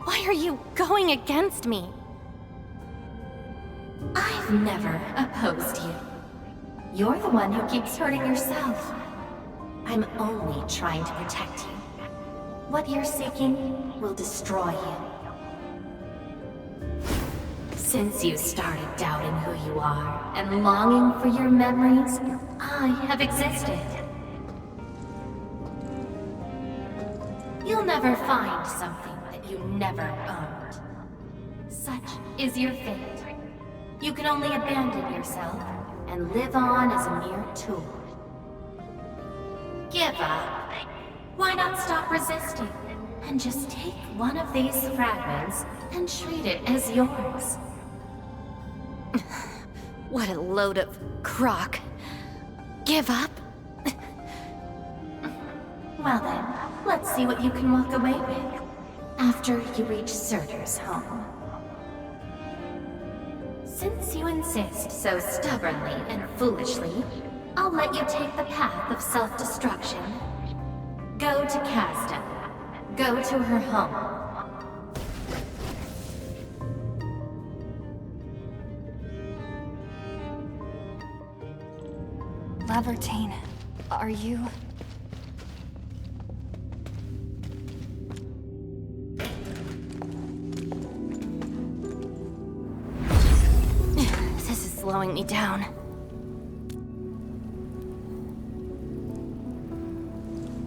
Why are you going against me? I've never opposed you. You're the one who keeps hurting yourself. I'm only trying to protect you. What you're seeking will destroy you. Since you started doubting who you are and longing for your memories, I have existed. You'll never find something that you never owned. Such is your fate. You can only abandon yourself and live on as a mere tool. Give up. Why not stop resisting and just take one of these fragments and treat it as yours? What a load of crock. Give up? Well then, let's see what you can walk away with after you reach Surtur's home. Since you insist so stubbornly and foolishly, I'll let you take the path of self-destruction. Go to Casta. Go to her home. Lavertine, are you... slowing me down.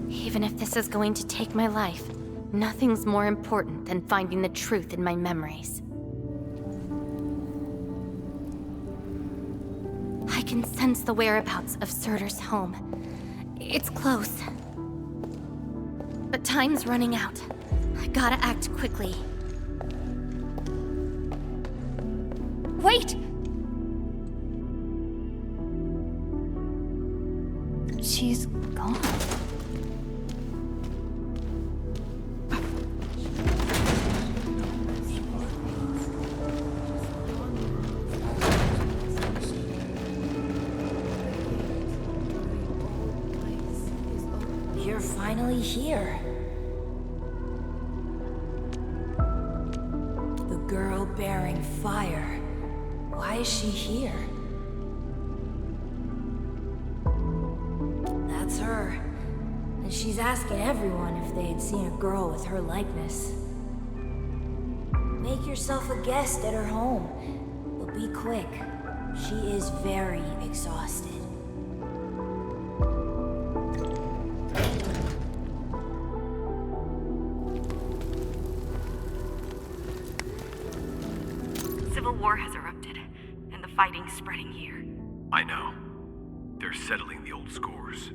Even if this is going to take my life, nothing's more important than finding the truth in my memories. I can sense the whereabouts of Surtur's home. It's close. But time's running out. I gotta act quickly. Wait! She's gone. You're finally here. The girl bearing fire. Why is she here? That's her. And she's asking everyone if they had seen a girl with her likeness. Make yourself a guest at her home. But be quick. She is very exhausted. Civil war has erupted, and the fighting's spreading here. I know. They're settling the old scores,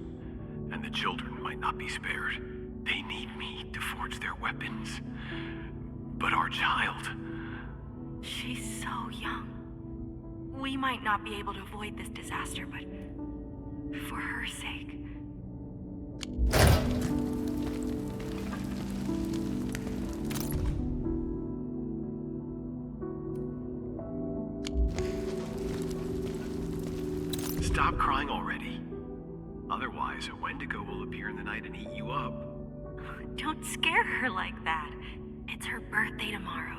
and the children might not be spared. They need me to forge their weapons. But our child... She's so young. We might not be able to avoid this disaster, but for her sake... Stop crying already. Otherwise, a Wendigo will appear in the night and eat you up. Don't scare her like that. It's her birthday tomorrow.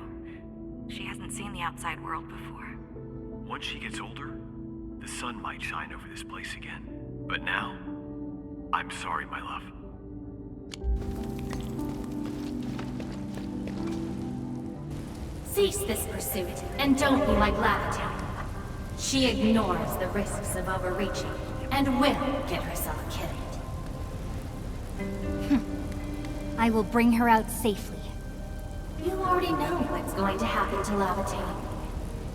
She hasn't seen the outside world before. Once she gets older, the sun might shine over this place again. But now, I'm sorry, my love. Cease this pursuit, and don't be like Lavitia. She ignores the risks of overreaching, and will get herself killed. I will bring her out safely. You already know what's going to happen to Lavitia.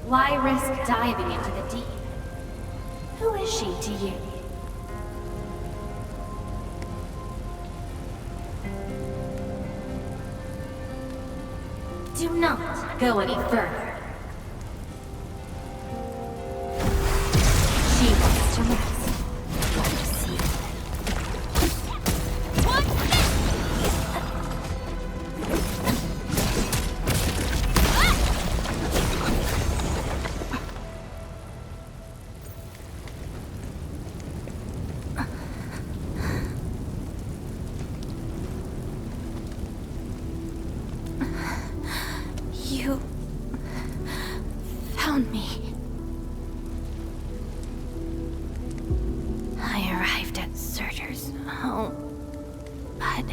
Why risk diving into the deep? Who is she to you? Do not go any further. She wants to rest. Let us see. You found me. I arrived at Surtur's home, but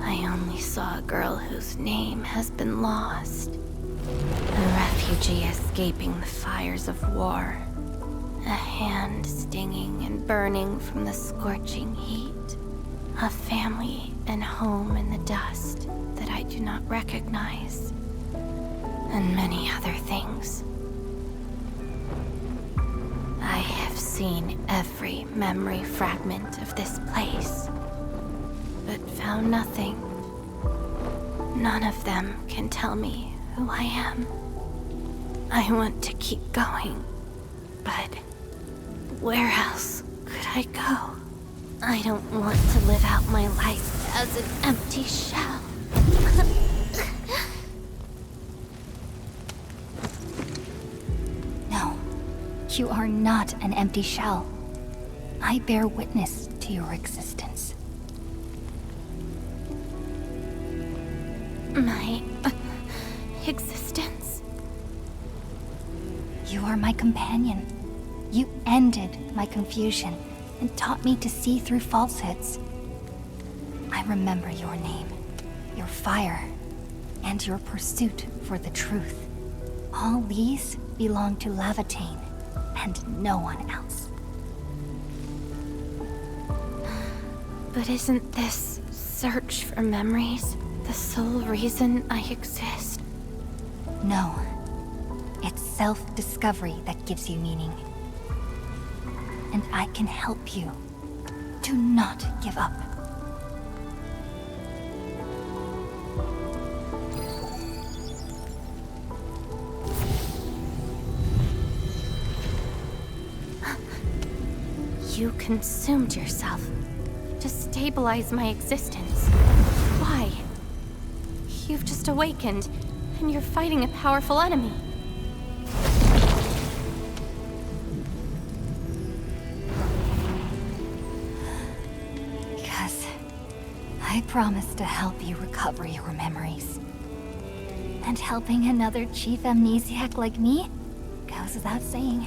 I only saw a girl whose name has been lost. A refugee escaping the fires of war. A hand stinging and burning from the scorching heat. A family and home in the dust that I do not recognize. And many other things. I have seen every memory fragment of this place, but found nothing. None of them can tell me who I am. I want to keep going, but where else could I go? I don't want to live out my life as an empty shell. No, you are not an empty shell. I bear witness to your existence. My existence? You are my companion. You ended my confusion and taught me to see through falsehoods. I remember your name, your fire, and your pursuit for the truth. All these belong to Lavatane, and no one else. But isn't this search for memories the sole reason I exist? No. It's self-discovery that gives you meaning. And I can help you. Do not give up. You consumed yourself to stabilize my existence. Why? You've just awakened, and you're fighting a powerful enemy. Because I promised to help you recover your memories. And helping another chief amnesiac like me goes without saying.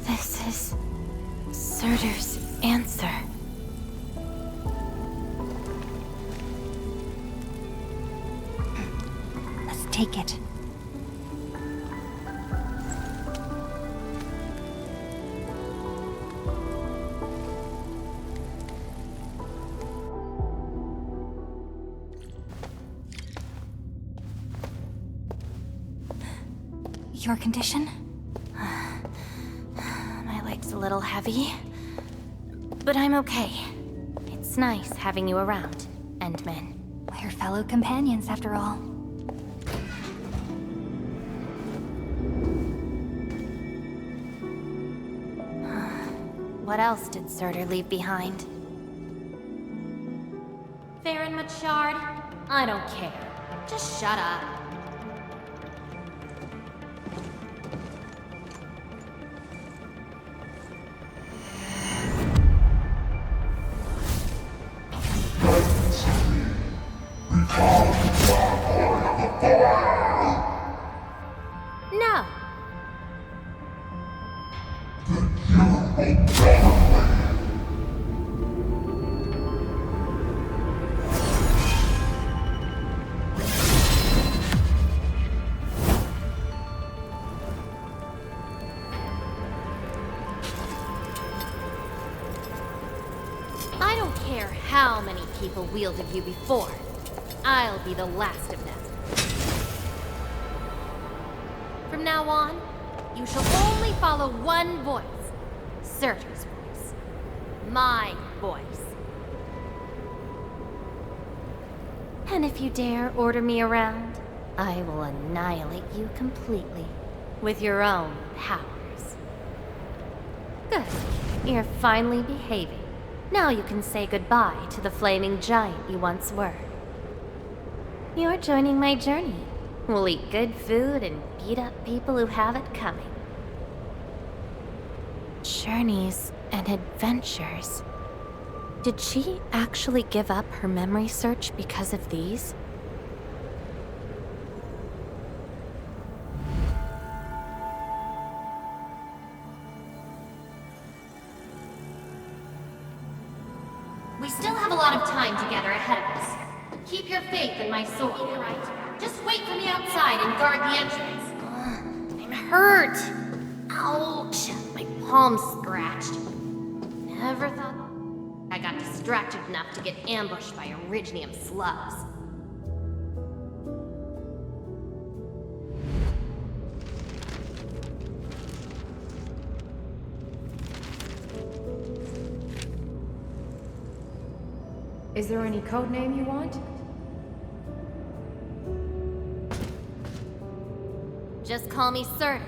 This is Surtur's answer. Let's take it. Your condition? My leg's a little heavy, but I'm okay. It's nice having you around, Endman. We're fellow companions, after all. What else did Surtur leave behind? Farron Machard? I don't care. Just shut up. No. I don't care how many people wielded you before. I'll be the last of them. From now on, you shall only follow one voice. Surtur's voice. My voice. And if you dare order me around, I will annihilate you completely. With your own powers. Good. You're finally behaving. Now you can say goodbye to the flaming giant you once were. You're joining my journey. We'll eat good food and beat up people who have it coming. Journeys and adventures. Did she actually give up her memory search because of these? We still have a lot of time together ahead of us. Keep your faith in my sword, right? Just wait for me outside and guard the entrance. I'm hurt! Ouch! My palm's scratched. Never thought I got distracted enough to get ambushed by Originium slugs. Is there any code name you want? Just call me Surtur.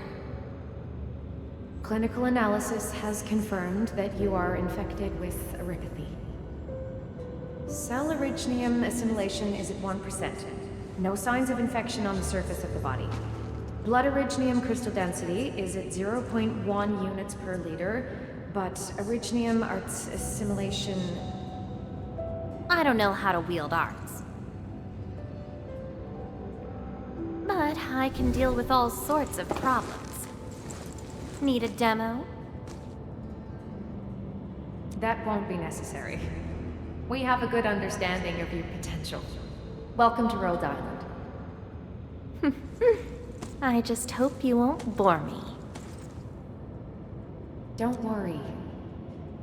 Clinical analysis has confirmed that you are infected with erypathy. Cell originium assimilation is at 1%. No signs of infection on the surface of the body. Blood originium crystal density is at 0.1 units per liter, but originium arts assimilation... I don't know how to wield arts. But I can deal with all sorts of problems. Need a demo? That won't be necessary. We have a good understanding of your potential. Welcome to Rhodes Island. I just hope you won't bore me. Don't worry.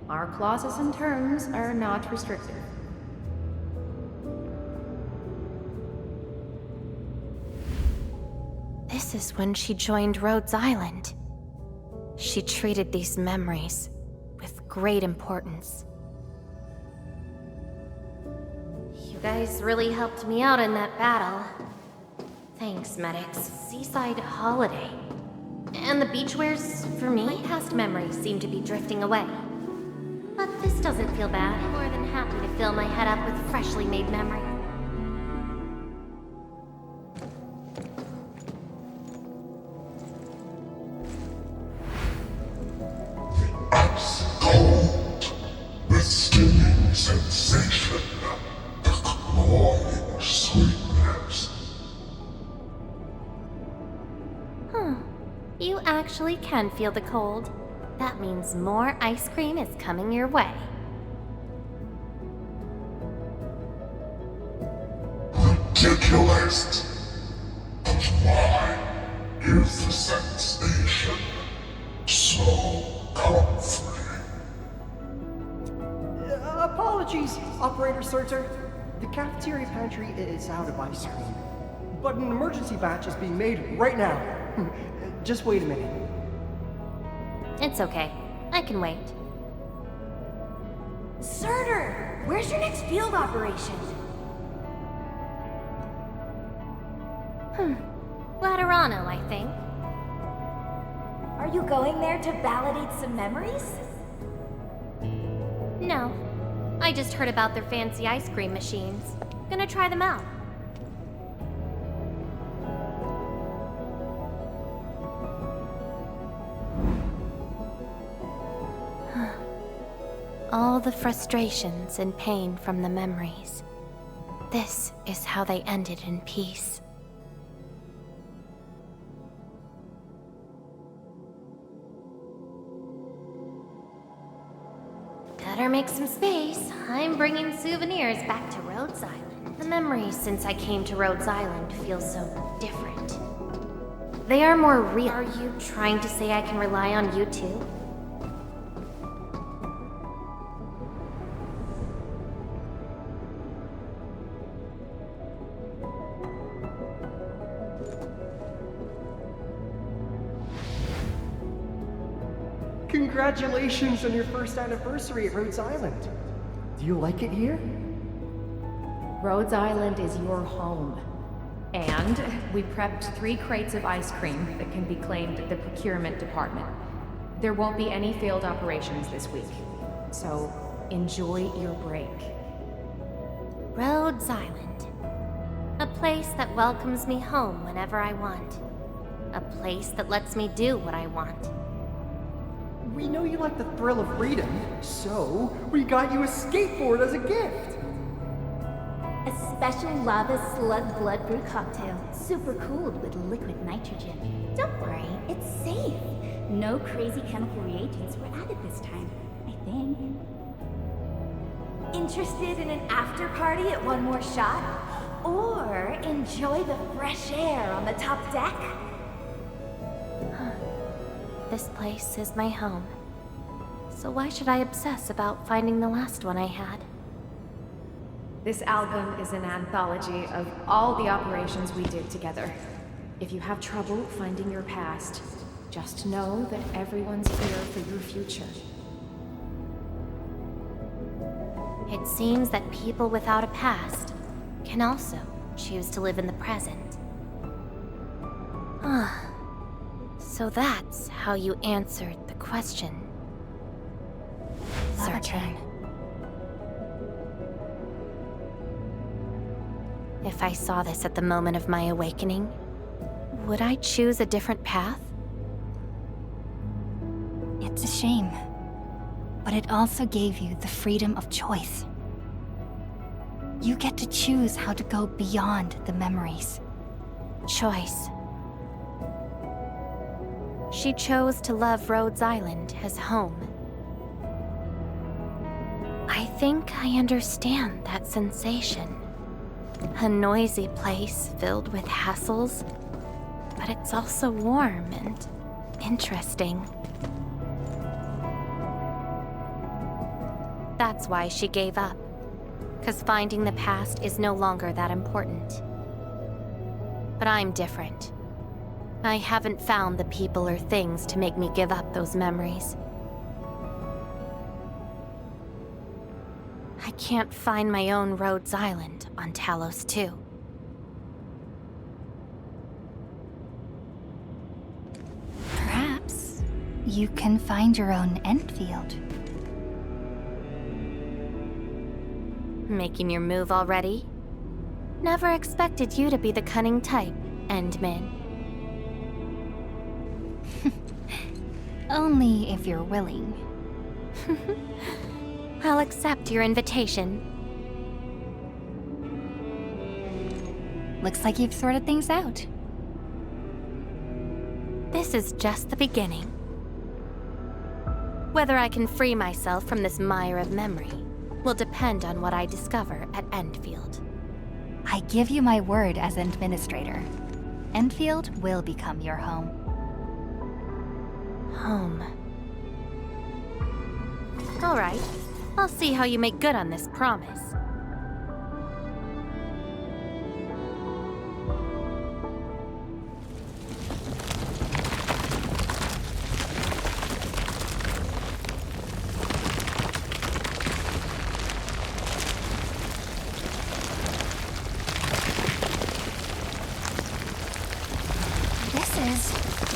Our clauses and terms are not restrictive. This is when she joined Rhodes Island. She treated these memories with great importance. You guys really helped me out in that battle. Thanks, medics. Seaside holiday. And the beachwares, for me, my past memories seem to be drifting away. But this doesn't feel bad. I'm more than happy to fill my head up with freshly made memories. The stinging sensation, the cloying sweetness. You actually can feel the cold. That means more ice cream is coming your way. Ridiculous. But why is the sensation so comforting? Apologies, Operator Surtur. The cafeteria pantry is out of ice cream. But an emergency batch is being made right now. Just wait a minute. It's okay. I can wait. Surtur! Where's your next field operation? Laterano, I think. Are you going there to validate some memories? No. I just heard about their fancy ice cream machines. Gonna try them out. All the frustrations and pain from the memories. This is how they ended in peace. Better make some space. I'm bringing souvenirs back to Rhodes Island. The memories since I came to Rhodes Island feel so different. They are more real. Are you trying to say I can rely on you too? Congratulations on your first anniversary at Rhodes Island. Do you like it here? Rhodes Island is your home. And we prepped 3 crates of ice cream that can be claimed at the procurement department. There won't be any failed operations this week. So, enjoy your break. Rhodes Island. A place that welcomes me home whenever I want. A place that lets me do what I want. We know you like the thrill of freedom, so we got you a skateboard as a gift. A special lava slug blood brew cocktail, super cooled with liquid nitrogen. Don't worry, it's safe. No crazy chemical reagents were added this time, I think. Interested in an after party at One More Shot? Or enjoy the fresh air on the top deck? This place is my home. So why should I obsess about finding the last one I had? This album is an anthology of all the operations we did together. If you have trouble finding your past, just know that everyone's here for your future. It seems that people without a past can also choose to live in the present. So that's how you answered the question. Certain. If I saw this at the moment of my awakening, would I choose a different path? It's a shame, but it also gave you the freedom of choice. You get to choose how to go beyond the memories. Choice. She chose to love Rhodes Island as home. I think I understand that sensation. A noisy place filled with hassles, but it's also warm and interesting. That's why she gave up, 'cause finding the past is no longer that important. But I'm different. I haven't found the people or things to make me give up those memories. I can't find my own Rhodes Island on Talos 2. Perhaps you can find your own Endfield. Making your move already? Never expected you to be the cunning type, Endmin. Only if you're willing. I'll accept your invitation. Looks like you've sorted things out. This is just the beginning. Whether I can free myself from this mire of memory will depend on what I discover at Endfield. I give you my word as administrator. Endfield will become your home. Home. All right. I'll see how you make good on this promise.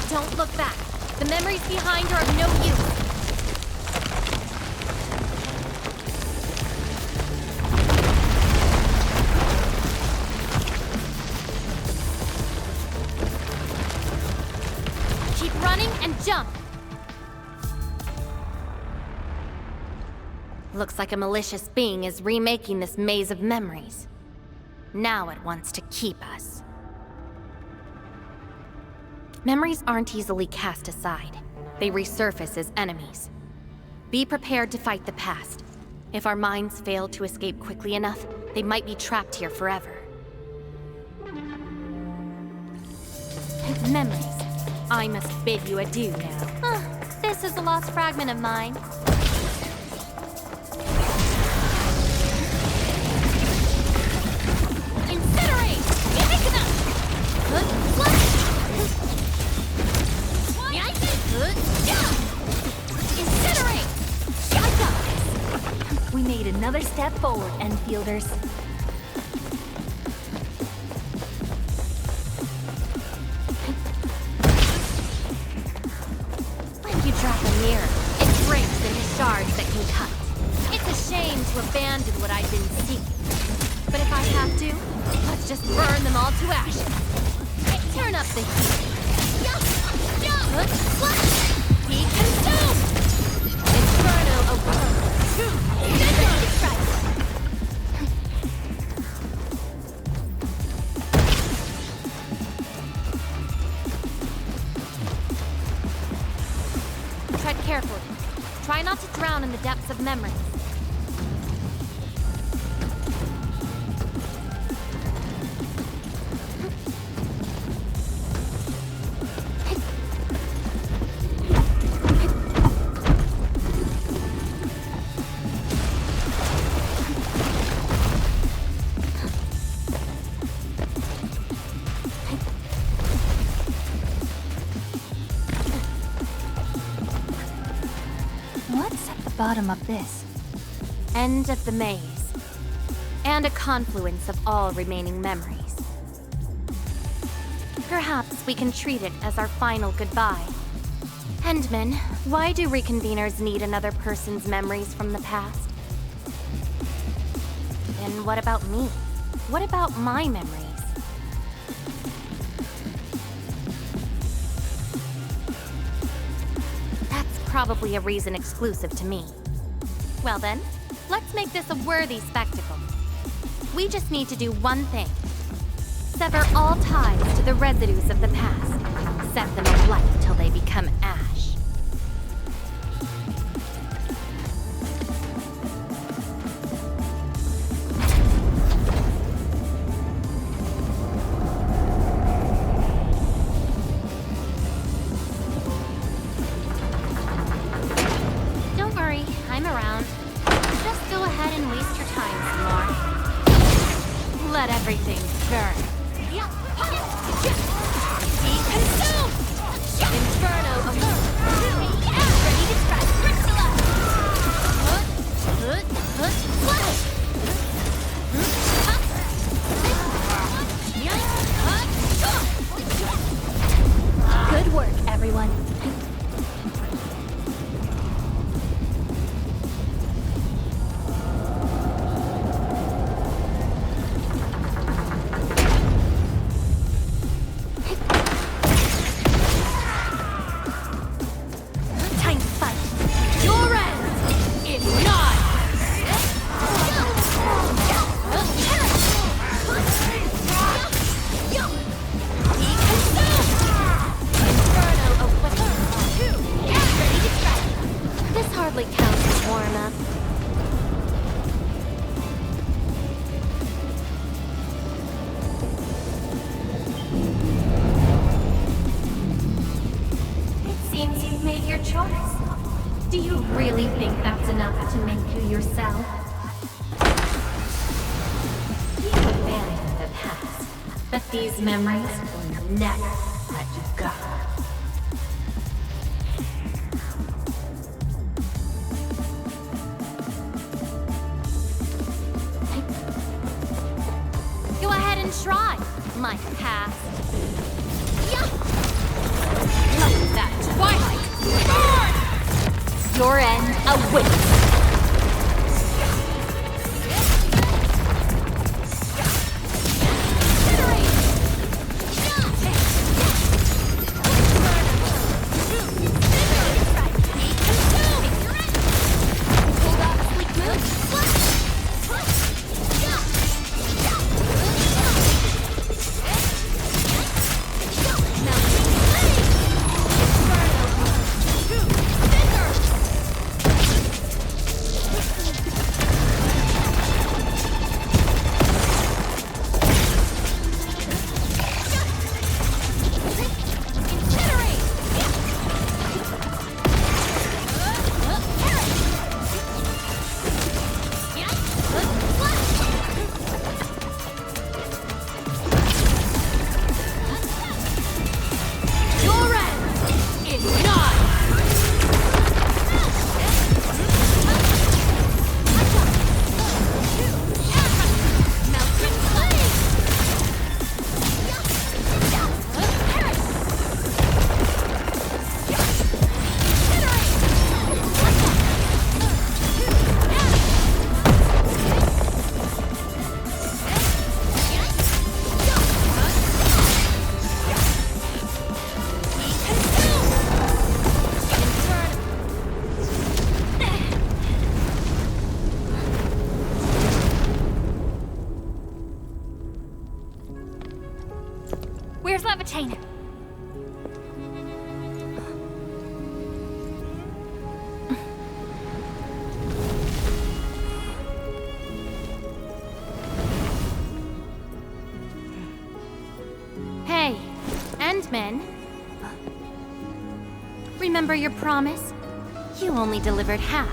Don't look back. The memories behind are of no use. Keep running and jump. Looks like a malicious being is remaking this maze of memories. Now it wants to keep us. Memories aren't easily cast aside. They resurface as enemies. Be prepared to fight the past. If our minds fail to escape quickly enough, they might be trapped here forever. Memories. I must bid you adieu now. This is a lost fragment of mine. Incinerate! Incinerate! I got this! We made another step forward, Enfielders. When you drop a mirror, it breaks into shards that can cut. It's a shame to abandon what I've been seeking. But if I have to, let's just burn them all to ashes. Turn up the heat. Be consumed! Inferno away. Tread carefully. Try not to drown in the depths of memory. Bottom of this. End of the maze. And a confluence of all remaining memories. Perhaps we can treat it as our final goodbye. Endman, why do reconveners need another person's memories from the past? And what about me? What about my memories? Probably a reason exclusive to me. Well then, let's make this a worthy spectacle. We just need to do one thing. Sever all ties to the residues of the past. Set them alight till they become ash. time around. Just go ahead and waste your time some more. Let everything burn. Be consumed! Inferno alert! Ready to strike! Crystallize! Flash! Good work, everyone. Time to fight! Your end is nigh! Be consumed! Inferno away! Ready to strike! This hardly counts as warm-up. It seems you've made your choice. Do you really think that's enough to make you yourself? You abandoned the past, but these memories will never let you go. Go ahead and try, my past. Let that twilight burn! Your end awaits! Where's Levitain? Hey, Endman. Remember your promise? You only delivered half.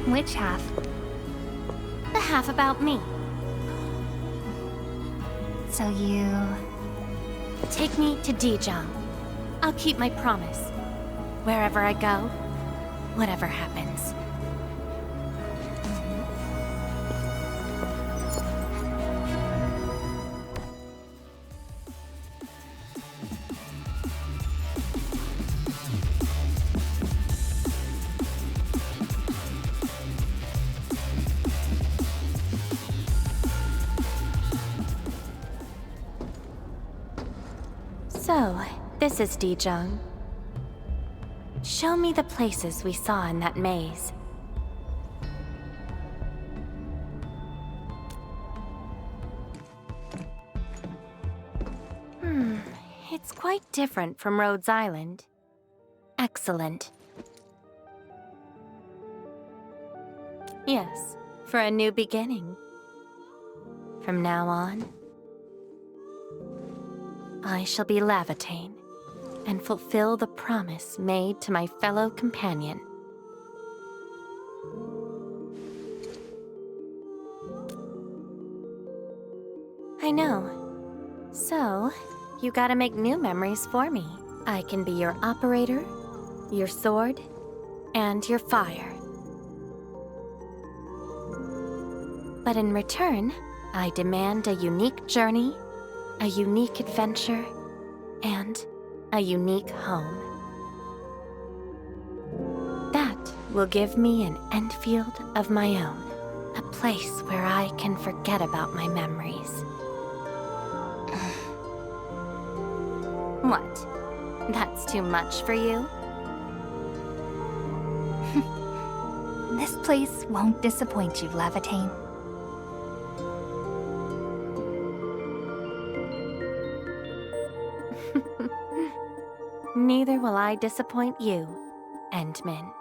Which half? The half about me. So you... Take me to Dijong. I'll keep my promise. Wherever I go, whatever happens. So, this is Dijong. Show me the places we saw in that maze. It's quite different from Rhodes Island. Excellent. Yes, for a new beginning. From now on, I shall be Levitain, and fulfill the promise made to my fellow companion. I know. So, you gotta make new memories for me. I can be your operator, your sword, and your fire. But in return, I demand a unique journey, a unique adventure, and a unique home. That will give me an Endfield of my own, a place where I can forget about my memories. What? That's too much for you? This place won't disappoint you, Levitain. Neither will I disappoint you, Endman.